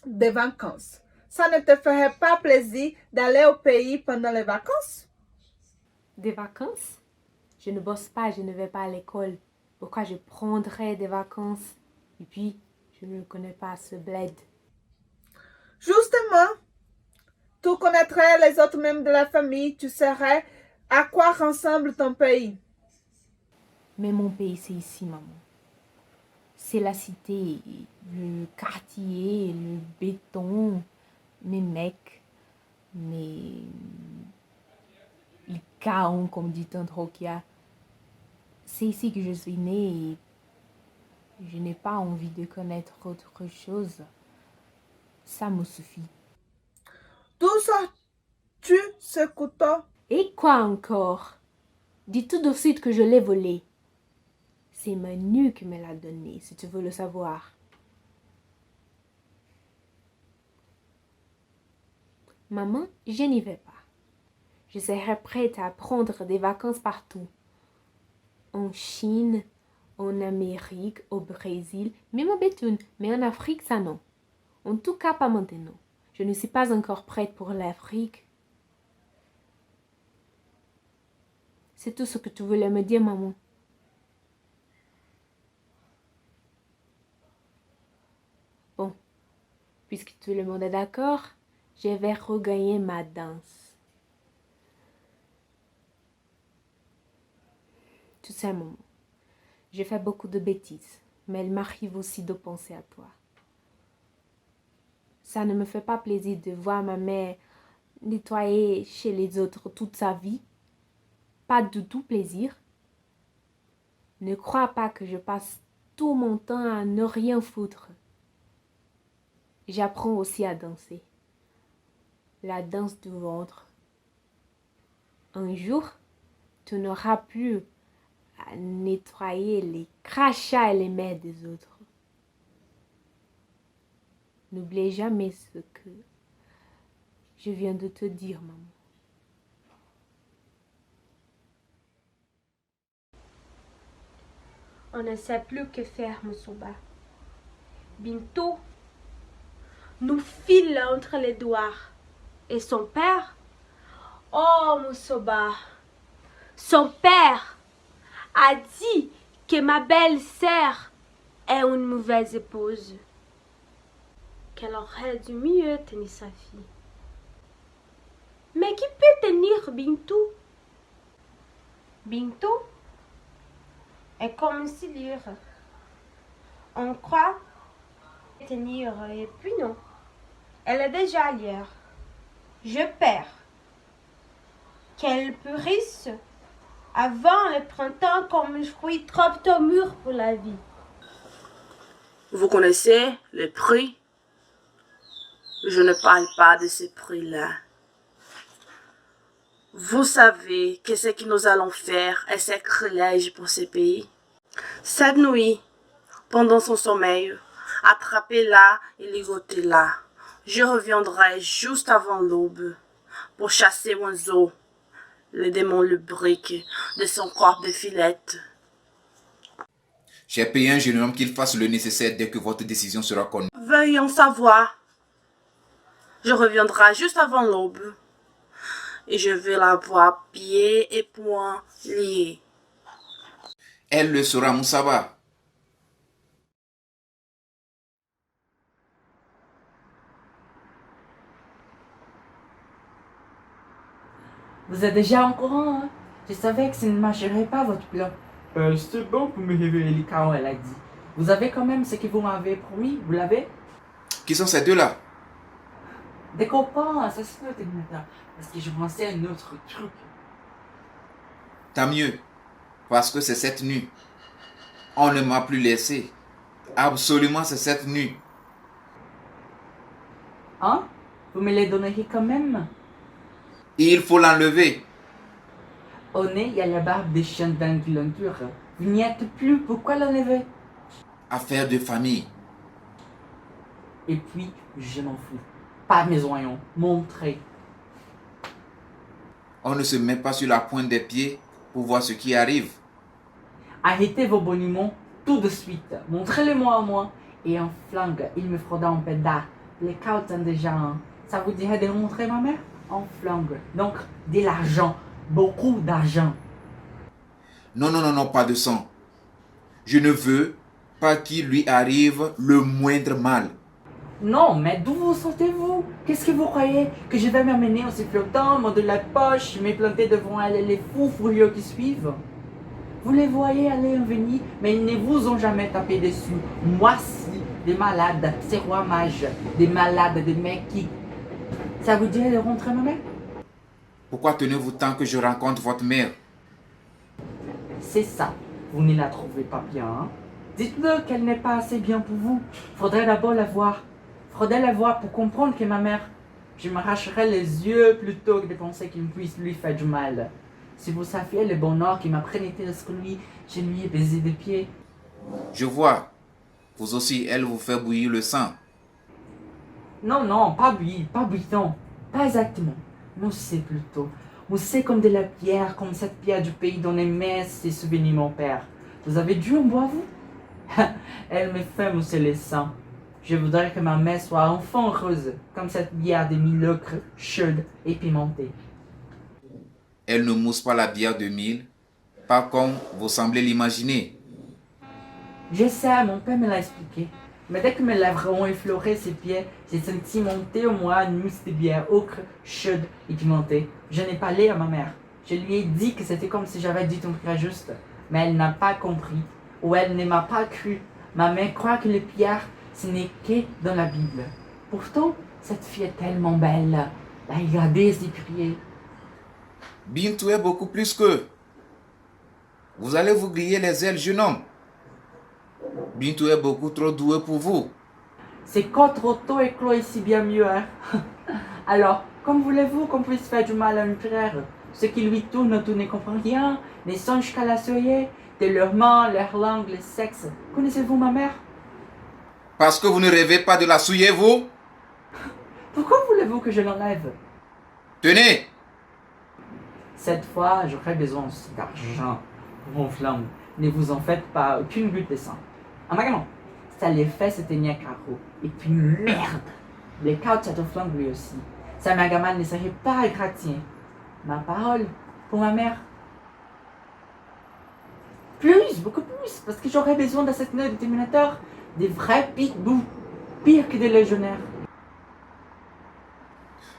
Des vacances. Ça ne te ferait pas plaisir d'aller au pays pendant les vacances? Des vacances? Je ne bosse pas, je ne vais pas à l'école. Pourquoi je prendrais des vacances? Et puis, je ne connais pas ce bled. Justement, tu connaîtrais les autres membres de la famille, tu saurais à quoi ressemble ton pays. Mais mon pays, c'est ici, maman. C'est la cité, le quartier, le béton, mes mecs, mes caons, comme dit Tante Rokia. C'est ici que je suis née et je n'ai pas envie de connaître autre chose. Ça me suffit. D'où sors-tu ce couteau? Et quoi encore? Dis tout de suite que je l'ai volé. C'est Manu qui me l'a donné, si tu veux le savoir. Maman, je n'y vais pas. Je serai prête à prendre des vacances partout. En Chine, en Amérique, au Brésil, même au Béthune, mais en Afrique, ça non. En tout cas, pas maintenant. Je ne suis pas encore prête pour l'Afrique. C'est tout ce que tu voulais me dire, maman. Bon, puisque tout le monde est d'accord, je vais regagner ma danse. Tu sais, maman, je fais beaucoup de bêtises, mais il m'arrive aussi de penser à toi. Ça ne me fait pas plaisir de voir ma mère nettoyer chez les autres toute sa vie. Pas du tout plaisir. Ne crois pas que je passe tout mon temps à ne rien foutre. J'apprends aussi à danser. La danse du ventre. Un jour, tu n'auras plus à nettoyer les crachats et les mères des autres. N'oublie jamais ce que je viens de te dire, maman. On ne sait plus que faire, Moussoba. Bintou nous file entre les doigts. Et son père? Oh, Moussoba, son père a dit que ma belle-sœur est une mauvaise épouse. Qu'elle aurait dû mieux tenir sa fille. Mais qui peut tenir Bintou? Bintou est comme une silure. On croit tenir et puis non. Elle est déjà ailleurs. Je perds. Qu'elle pourrisse avant le printemps comme un fruit trop mûr pour la vie. Vous connaissez les prix? Je ne parle pas de ces prix-là. Vous savez qu'est-ce que nous allons faire et sacrilège pour ces pays? Cette nuit, pendant son sommeil, attrapez-la et ligotez-la. Je reviendrai juste avant l'aube pour chasser oiseau, le démon lubrique de son corps de filette. J'ai payé un jeune homme qu'il fasse le nécessaire dès que votre décision sera connue. Veuillez en savoir. Je reviendrai juste avant l'aube et je vais la voir pieds et poings liés. Elle le saura, Moussaba. Vous êtes déjà en courant, hein? Je savais que ça ne marcherait pas votre plan. C'était bon pour me réveiller. Les chaos, elle a dit. Vous avez quand même ce que vous m'avez promis, vous l'avez? Qui sont ces deux-là? Des copains, ça se peut, parce que je pensais à un autre truc. Tant mieux, parce que c'est cette nuit. On ne m'a plus laissé. Absolument, c'est cette nuit. Hein? Vous me les donnerez quand même? Il faut l'enlever. Au nez, il y a la barbe des chiens d'Angleterre. Vous n'y êtes plus, pourquoi l'enlever? Affaire de famille. Et puis, je m'en fous. Pas mes oignons, montrez. On ne se met pas sur la pointe des pieds pour voir ce qui arrive. Arrêtez vos boniments tout de suite. Montrez-le-moi à moi. Et en flangue, il me faudra un pédard. Les cautes ont déjà un. Ça vous dirait de montrer ma mère? En flangue. Donc, de l'argent. Beaucoup d'argent. Non, non, non, non, pas de sang. Je ne veux pas qu'il lui arrive le moindre mal. Non, mais d'où vous sortez-vous? Qu'est-ce que vous croyez? Que je vais m'amener en sifflotant, de la poche, me planter devant elle les fous furieux qui suivent? Vous les voyez aller et venir, mais ils ne vous ont jamais tapé dessus. Moi, si, des malades, ces rois mages, des malades, des mecs qui... Ça vous dirait de rentrer, ma mère? Pourquoi tenez-vous tant que je rencontre votre mère? C'est ça. Vous ne la trouvez pas bien, hein? Dites-le qu'elle n'est pas assez bien pour vous. Faudrait d'abord la voir. Faudrait la voir pour comprendre que ma mère... Je m'arracherais les yeux plutôt que de penser qu'il puisse lui faire du mal. Si vous saviez le bonheur qui m'a pénétré lui, je lui ai baisé des pieds. Je vois. Vous aussi, elle vous fait bouillir le sang. Non, non, pas bouillant. Pas exactement. Moussé plutôt. Moussé comme de la pierre, comme cette pierre du pays dont aimait ses souvenirs mon père. Vous avez dû en boire, vous? Elle me fait mousser les sangs. Je voudrais que ma mère soit enfin heureuse, comme cette bière de milocre chaude et pimentée. Elle ne mousse pas la bière de mille, pas comme vous semblez l'imaginer. Je sais, mon père me l'a expliqué. Mais dès que mes lèvres ont effleuré ses pieds, j'ai senti monter au moi une mousse de bière ocre, chaude et pimentée. Je n'ai parlé à ma mère. Je lui ai dit que c'était comme si j'avais dit un truc juste. Mais elle n'a pas compris, ou elle ne m'a pas cru. Ma mère croit que les pierres, ce n'est que dans la Bible. Pourtant, cette fille est tellement belle. La regarder s'y crier. Bintou est beaucoup plus que. Vous allez vous griller les ailes, jeune homme. Bintou est beaucoup trop doué pour vous. C'est quand trop tôt et Chloé si bien mieux, hein? Alors, comme voulez-vous qu'on puisse faire du mal à une frère? Ceux qui lui tournent, tout ne comprennent rien, ne songent qu'à la souiller, de leurs mains, leur langue, le sexe. Connaissez-vous ma mère? Parce que vous ne rêvez pas de la souiller, vous? Pourquoi voulez-vous que je l'enlève? Tenez! Cette fois, j'aurai besoin d'argent pour mon flamme. Ne vous en faites pas, aucune goutte de sang. Ah, maman, ça les fait se tenir à carreau. Et puis, merde! Les cartes à ton flanc lui aussi. Sa magaman ne serait pas égratigné. Ma parole, pour ma mère. Plus, beaucoup plus, parce que j'aurais besoin d'assassinats de terminateurs, des vrais pitbulls, pire que des légionnaires.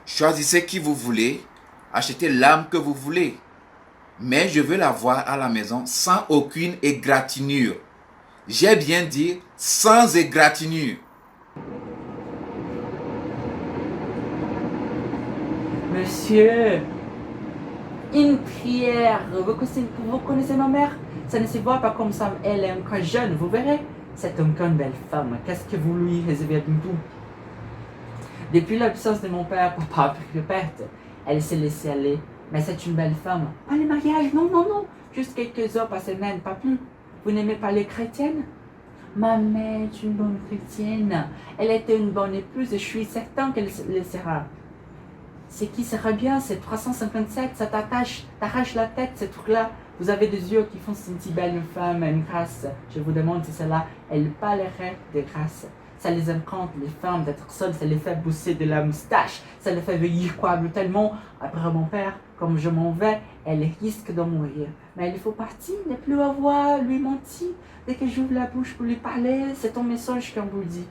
Choisissez qui vous voulez, achetez l'âme que vous voulez. Mais je veux la voir à la maison sans aucune égratignure. J'ai bien dit sans égratignure. Monsieur, une prière. Vous connaissez ma mère? Ça ne se voit pas comme ça. Elle est encore jeune, vous verrez. C'est encore une belle femme. Qu'est-ce que vous lui réservez à tout? Depuis l'absence de mon père, papa a pris le perte. Elle s'est laissée aller. Mais c'est une belle femme. Pas le mariage, non, non, non. Juste quelques heures par semaine, pas plus. Vous n'aimez pas les chrétiennes? Ma mère est une bonne chrétienne. Elle était une bonne épouse et je suis certain qu'elle le sera. Ce qui sera bien, c'est 357, ça t'arrache la tête, ce truc-là. Vous avez des yeux qui font si belle femme, une grâce. Je vous demande si cela, elle parlerait de grâce. Ça les encante, les femmes, d'être seules, ça les fait bousser de la moustache. Ça les fait vieillir quoi brutalement. Après mon père, comme je m'en vais, elle risque de mourir. Mais il faut partir, ne plus avoir lui mentir. Dès que j'ouvre la bouche pour lui parler, c'est ton message qu'on vous dit.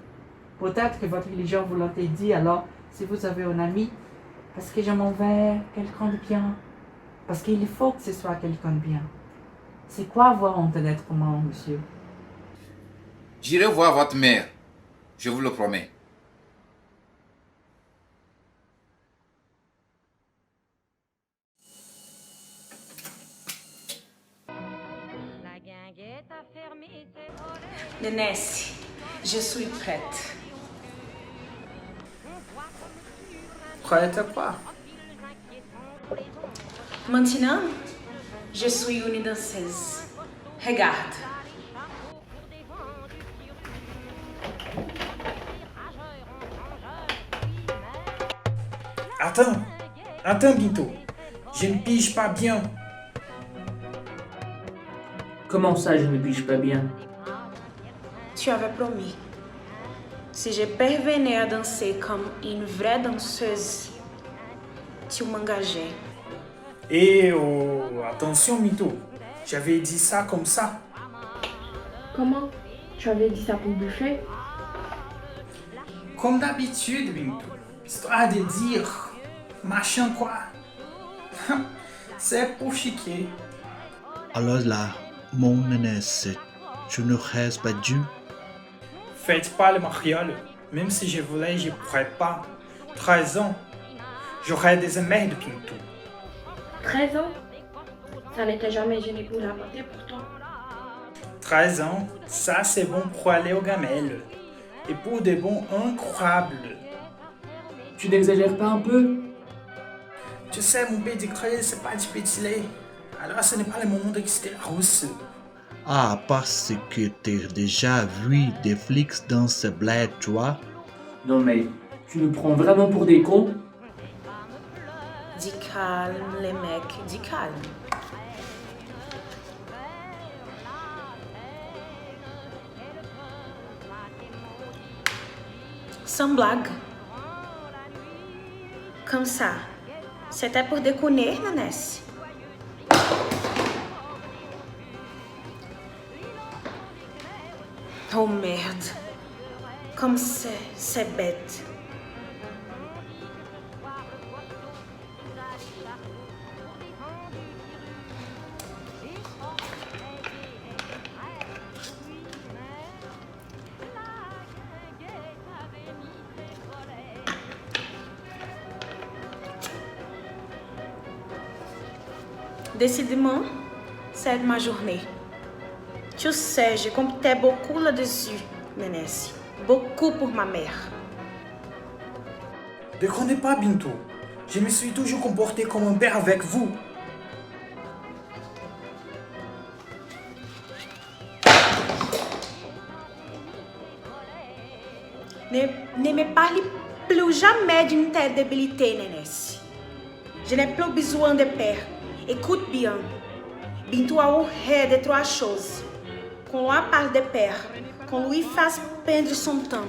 Peut-être que votre religion vous l'a dit, alors si vous avez un ami, parce que je m'en vais, quelqu'un de bien. Parce qu'il faut que ce soit quelqu'un de bien. C'est quoi avoir honte d'être moi, monsieur? J'irai voir votre mère. Je vous le promets. Nénesse, je suis prête. Prête à quoi? Maintenant, Je suis une danseuse. Regarde. Attends, Bintou. Je ne pige pas bien. Comment ça, je ne pige pas bien? Tu avais promis. Si je parvenais à danser comme une vraie danseuse, tu m'engageais. Eh oh, attention, Bintou. J'avais dit ça comme ça. Comment? Tu avais dit ça pour buffer? Comme d'habitude, Bintou. Histoire de dire machin quoi. C'est pour chiquer. Alors là, mon nénesse, tu n'aurais pas dû? Faites pas le mariole. Même si je voulais, je pourrais pas. 13 ans. J'aurais des emmerdes, Bintou. 13 ans? Ça n'était jamais gêné pour la porter pourtant. 13 ans, ça c'est bon pour aller aux gamelles. Et pour des bons incroyables. Tu n'exagères pas un peu? Tu sais, mon pédigré, c'est pas du petit lait. Alors ce n'est pas le moment d'exciter la rousse. Ah, parce que t'as déjà vu des flics dans ce bled, tu vois? Non mais, tu nous prends vraiment pour des cons? Dis calme, les mecs, dis calme. Sans blague. Comme ça. C'était pour déconner, Nanès. Oh merde. Comme c'est bête. Décidément, c'est ma journée. Tu sais, je comptais beaucoup là-dessus, Nénesse. Beaucoup pour ma mère. Ne connais pas, Bintou. Je me suis toujours comporté comme un père avec vous. Ne me parle plus jamais d'une telle débilité, Nénesse. Je n'ai plus besoin de père. Écoute bien. Bintou a horreur de trois choses. Qu'on lui parle de père, qu'on lui fasse perdre son temps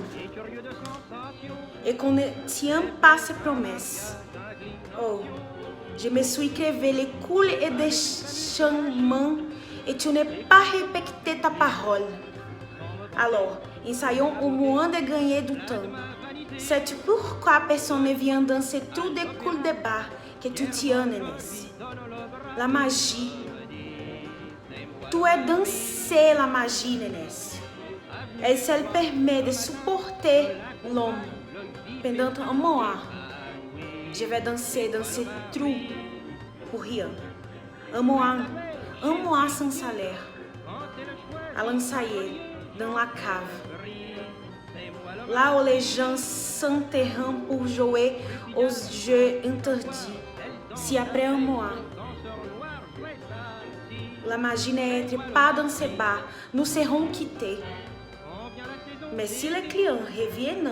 et qu'on ne tient pas ses promesses. Oh, je me suis crevé les couilles et des chemins et tu n'as pas respecté ta parole. Alors, ensayons au moins de gagner du temps. Sais-tu pourquoi personne ne vient danser tout des coups de bar que tu tiens, Nénesse? La magie. Tu es danser la magie, Nénesse. Elle seule permet de supporter l'homme pendant un mois. Je vais danser trop pour rien. Un mois sans salaire. À l'ensayer dans la cave. Là où les gens s'enterrent pour jouer aux jeux interdits. Si après un mois, la magie n'entre pas dans ces bars, nous serons quittés. Mais si les clients reviennent,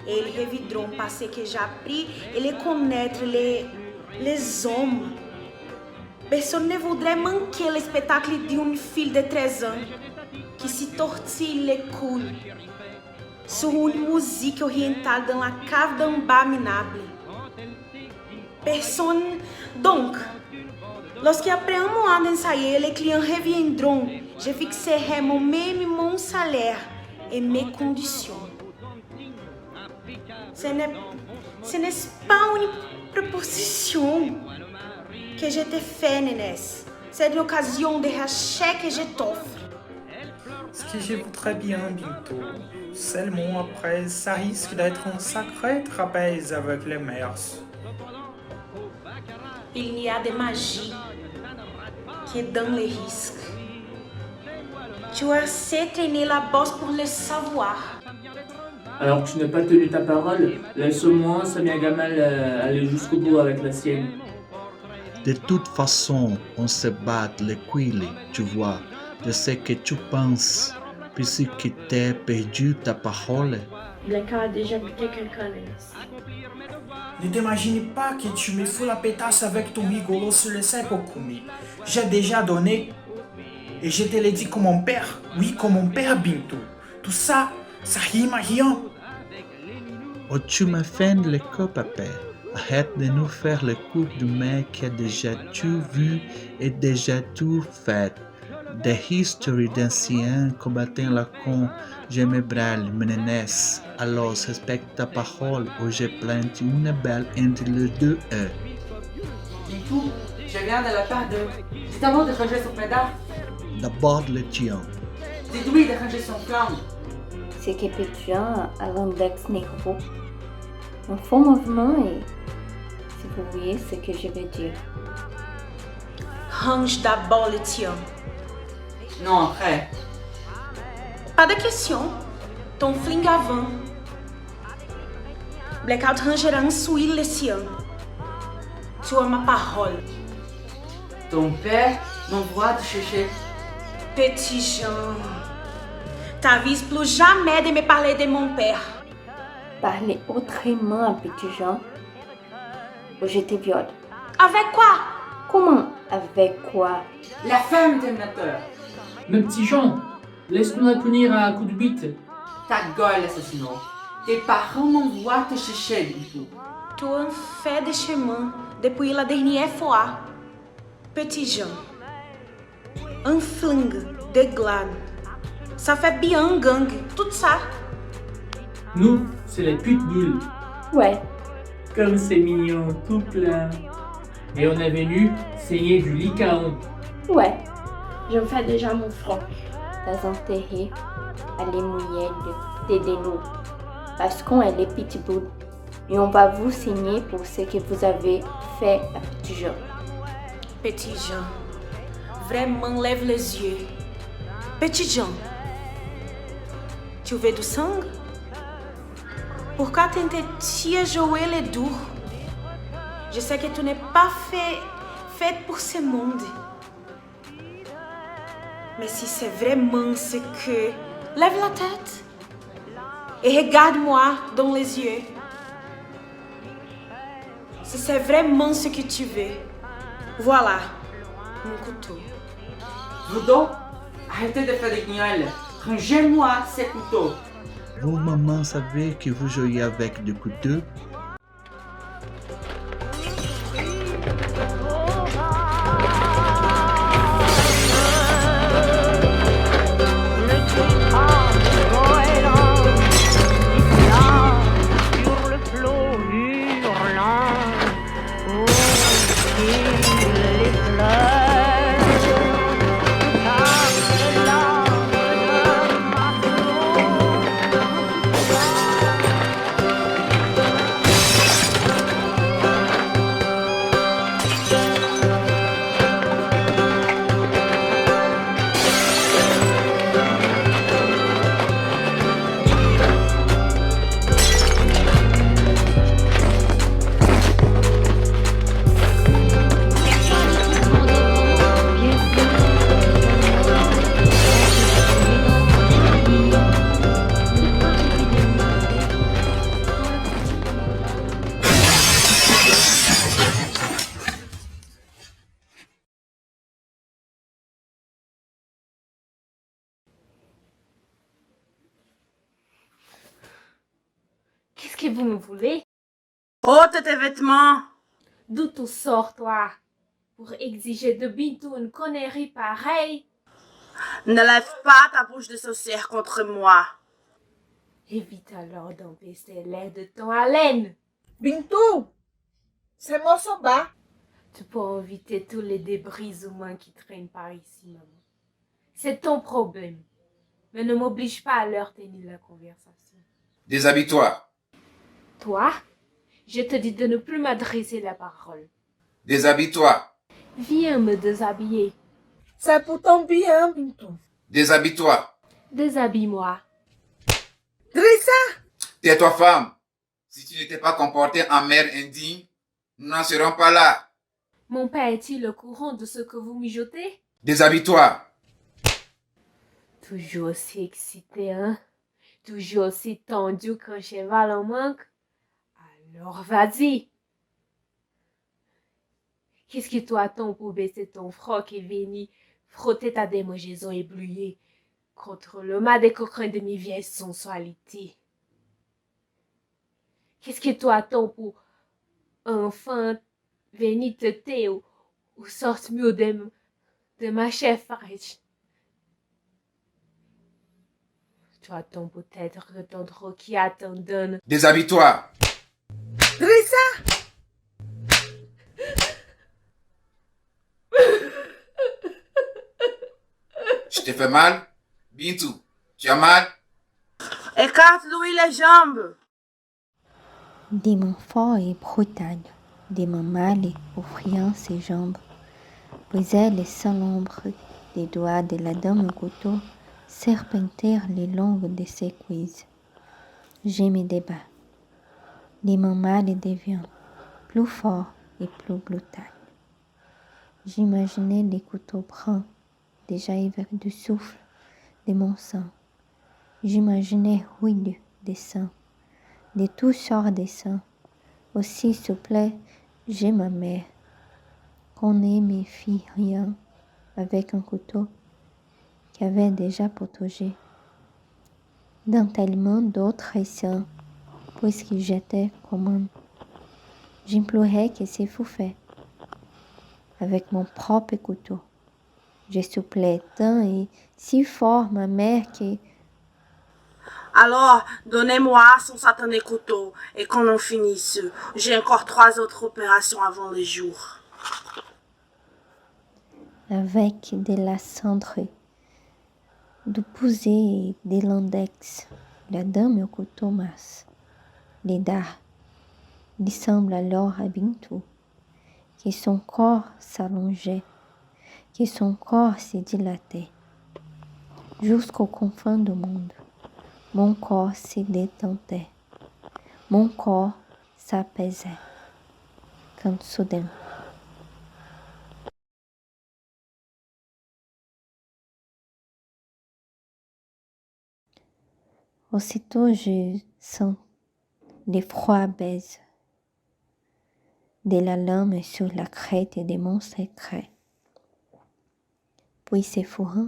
ils reviendront parce que j'ai appris et les connaître les hommes. Personne ne voudrait manquer le spectacle d'une fille de 13 ans qui se tortille les couilles sur une musique orientale dans la cave d'un bar minable. Personne. Donc, lorsque après un mois d'ensayer, les clients reviendront, je fixerai moi-même mon salaire et mes conditions. Ce n'est pas une proposition que je te fais, Nénesse. C'est une occasion de rachat que je t'offre. Ce que je voudrais bien, Bintou. Seulement après, ça risque d'être un sacré trapèze avec les mers. Il n'y a de magie que dans les risques. Tu as assez traîné la bosse pour le savoir. Alors que tu n'as pas tenu ta parole, laisse-moi, Samia Gamal, aller jusqu'au bout avec la sienne. De toute façon, on se bat les couilles, tu vois, de ce que tu penses, puisque t'es perdu ta parole. Blanca a déjà buté quelqu'un ici. Ne t'imagine pas que tu me fous la pétasse avec ton rigolo sur le sec au Kumi. J'ai déjà donné et je te l'ai dit comme mon père. Oui, comme mon père Bintou. Tout ça, ça rime à rien. Oh, tu me fais le coup, papa. Arrête de nous faire le coup du mec qui a déjà tout vu et déjà tout fait. Des histoires d'anciens combattants la con, je me brûle, menace. Alors respecte ta parole ou je plante une balle entre les deux œufs. Bintou, je viens de la part de... Dites avant de ranger son pédale. D'abord le tien. Dites-lui de ranger son flingue. C'est que Pétuan a l'index nerveux. Un faux mouvement et... Si vous voyez ce que je veux dire. Range d'abord le tien. Non, après. Pas de question. Ton flingue avant. Blackout rangera ensuite le sien. Tu as ma parole. Ton père m'envoie te chercher. Petit Jean. T'avises plus jamais de me parler de mon père. Parlez autrement, petit Jean. Ou je te viole. Avec quoi? Comment? Avec quoi? La femme Terminateur. Mais petit Jean, laisse-nous la punir à coups de bite. Ta gueule, assassino. Tes parents m'envoient te chercher, Bintou. Tu as fait de chemin depuis la dernière fois. Petit Jean. Un flingue de glane. Ça fait bien gang, tout ça. Nous, c'est les pitbulls. Ouais. Comme c'est mignon, tout plein. Et on est venu saigner du licaon. Ouais. Je me fais déjà mon front. T'as enterré à les mouiller de nous. Parce qu'on est les pitbulls. Et on va vous signer pour ce que vous avez fait à Petit Jean. Petit Jean. Vraiment, lève les yeux. Petit Jean. Tu veux du sang? Pourquoi tentes-tu jouer les doux? Je sais que tu n'es pas fait pour ce monde. Mais si c'est vraiment ce que... Lève la tête et regarde-moi dans les yeux. Si c'est vraiment ce que tu veux, voilà mon couteau. Vous deux, arrêtez de faire des guignols. Rangez-moi ces couteaux. Vos mamans savaient que vous jouiez avec des couteaux? Qu'est-ce que vous me voulez? Ôte tes vêtements. D'où tu sors, toi? Pour exiger de Bintou une connerie pareille? Ne lève pas ta bouche de sorcière contre moi. Évite alors d'empêcher l'air de ton haleine. Bintou, c'est mon soba. Tu peux éviter tous les débris humains qui traînent par ici, maman. C'est ton problème. Mais ne m'oblige pas à leur tenir la conversation. Déshabille-toi. Toi, je te dis de ne plus m'adresser la parole. Déshabille-toi. Viens me déshabiller. C'est pour ton bien, Bintou. Déshabille-toi. Déshabille-moi. Drissa! Tais-toi, femme. Si tu n'étais pas comportée en mère indigne, nous n'en serons pas là. Mon père est-il au courant de ce que vous mijotez? Déshabille-toi. Toujours aussi excité, hein? Toujours aussi tendu qu'un cheval en manque? Alors vas-y! Qu'est-ce que tu attends pour baisser ton froc et venir frotter ta démangeaison éblouie contre le mât des coquins de mes vieilles sensualités? Qu'est-ce que tu attends pour enfin venir te taire ou sortir de ma chère farage? Tu attends peut-être que ton troquia t'en donne. Déshabille-toi. Drissa! Je t'ai fait mal? Bintou, tu as mal? Écarte-lui les jambes. Des mains fortes et brutales, des mains mâles offrant ses jambes, brisaient sans l'ombre des doigts de la dame au couteau, serpentèrent les longues de ses cuisses. Je me débats. Les mains mâles deviennent plus forts et plus brutales. J'imaginais les couteaux bruns, déjà ivres du souffle de mon sang. J'imaginais huileux de sang, de toutes sortes de sang. Aussi souple, j'ai ma mère, qu'on ne me fit rien avec un couteau qui avait déjà potaugé. Dans tellement d'autres sangs, puisque j'étais commune. J'implorais que c'est fût fait. Avec mon propre couteau. Je soufflais tant et si fort ma mère que... Alors, donnez-moi son satané couteau et qu'on en finisse. J'ai encore 3 autres opérations avant le jour. Avec de la cendre, du poussé et de l'index, la dame au couteau masse, les dards, il semble alors à Bintou que son corps s'allongeait, que son corps se dilatait. Jusqu'aux confins du monde, mon corps se détendait, mon corps s'apaisait, quand soudain, aussitôt je sens l'effroi baise de la lame sur la crête de mon secret. Puis s'effleurant,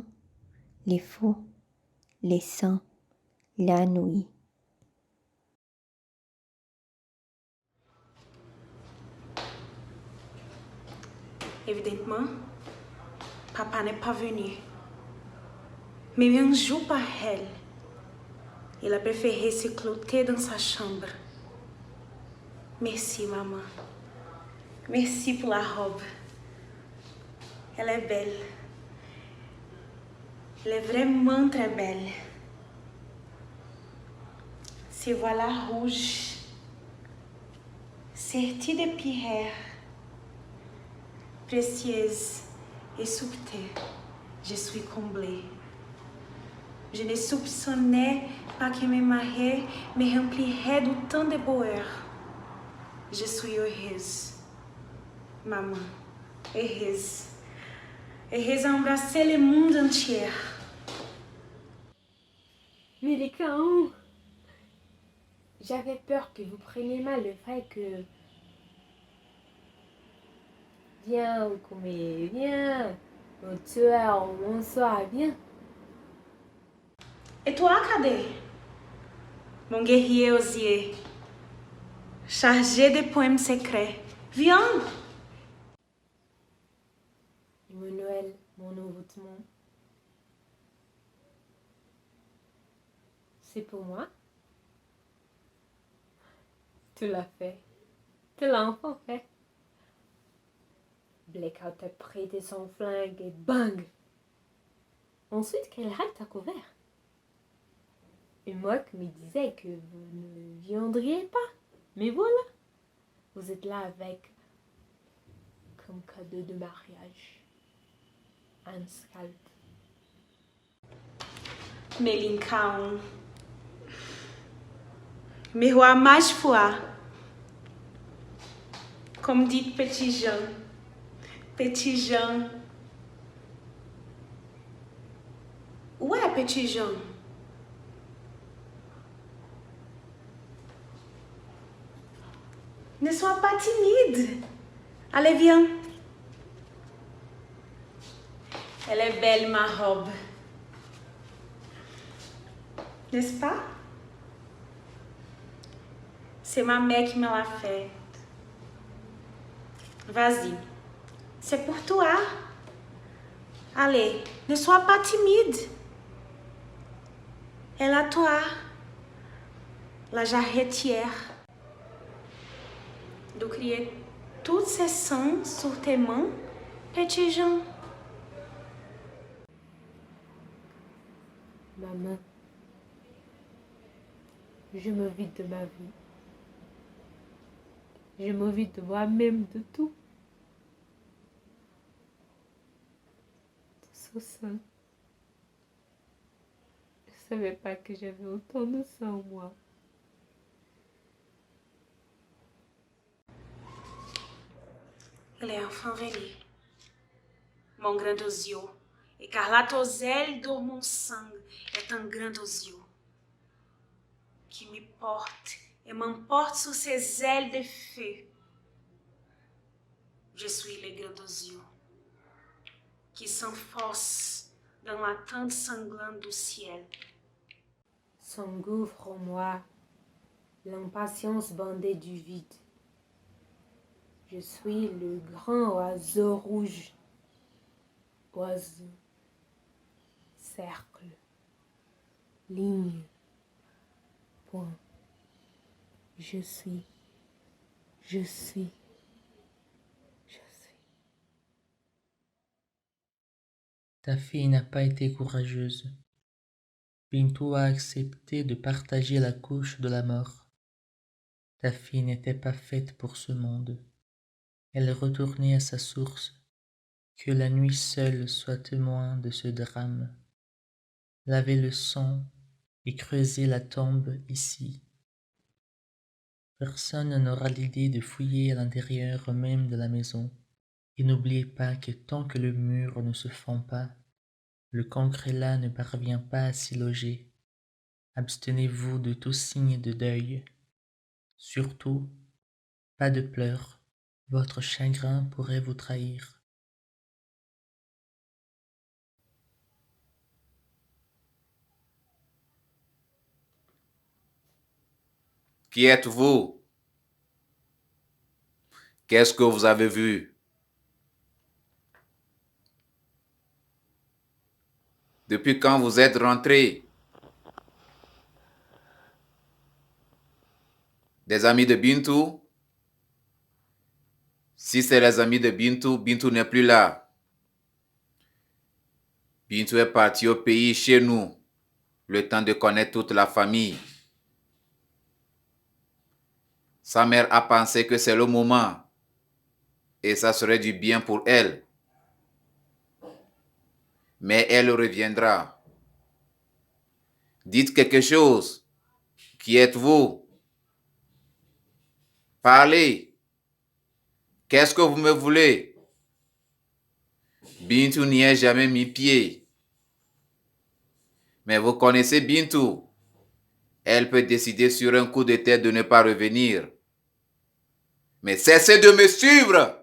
les fous, les sangs, la nuit. Évidemment, papa n'est pas venu. Mais un jour par elle, il a préféré se cloter dans sa chambre. Merci, maman. Merci pour la robe. Elle est belle. Elle est vraiment très belle. Ces voiles rouges, serties de pierres, précieuses et subtiles. Je suis comblée. Je ne soupçonnais pas que mes maris me rempliraient d'autant de bonheur. Je suis heureuse. Maman, heureuse. Heureuse à embrasser le monde entier. Mais les caons, j'avais peur que vous preniez mal le fait que... Viens, Okoumé, viens. Au tueur, bonsoir, viens. Et toi, Cadet? Mon guerrier osier, chargé de poèmes secrets. Viens! Emmanuel, mon envoûtement. C'est pour moi? Tu l'as fait. Tu l'as enfin fait. Blackout t'a prêté son flingue et bang! Ensuite, quel rêve t'a couvert? Et moi qui me disais que vous ne viendriez pas. Mais voilà, vous êtes là avec, comme cadeau de mariage, un scalp. Melincaon. Miroir mais foi. Comme dit Petit Jean, Petit Jean. Où est Petit Jean? Ne sois pas timide. Allez, viens. Elle est belle, ma robe. N'est-ce pas? C'est ma mère qui me l'a fait. Vas-y. C'est pour toi. Allez, ne sois pas timide. Elle à toi. La jarretière. De crier tous ces sons sur tes mains, Petit Jean. Maman, je me vide de ma vie. Je me vide de moi-même, de tout. Tout ce sang. Je ne savais pas que j'avais autant de sang en moi. Ele é enfant venu. Mon grand aux yeux. Écarlate aux ailes de mon sang est un grand aux yeux. Qui me porte et m'emporte sous ses ailes de feu. Je suis le grand aux yeux. Qui s'enfonce dans la tente sanglante du ciel. S'engouffre en moi l'impatience bandée du vide. Je suis le grand oiseau rouge. Oiseau, cercle, ligne, point. Je suis, je suis, je suis. Ta fille n'a pas été courageuse. Bintou a accepté de partager la couche de la mort. Ta fille n'était pas faite pour ce monde. Elle retournait à sa source. Que la nuit seule soit témoin de ce drame. Lavez le sang et creusez la tombe ici. Personne n'aura l'idée de fouiller à l'intérieur même de la maison. Et n'oubliez pas que tant que le mur ne se fend pas, le concrélat ne parvient pas à s'y loger. Abstenez-vous de tout signe de deuil. Surtout, pas de pleurs. Votre chagrin pourrait vous trahir. Qui êtes-vous? Qu'est-ce que vous avez vu? Depuis quand vous êtes rentré? Des amis de Bintou? Si c'est les amis de Bintou, Bintou n'est plus là. Bintou est parti au pays chez nous, le temps de connaître toute la famille. Sa mère a pensé que c'est le moment et ça serait du bien pour elle. Mais elle reviendra. Dites quelque chose. Qui êtes-vous? Parlez. Qu'est-ce que vous me voulez? Bintou n'y a jamais mis pied. Mais vous connaissez Bintou. Elle peut décider sur un coup de tête de ne pas revenir. Mais cessez de me suivre!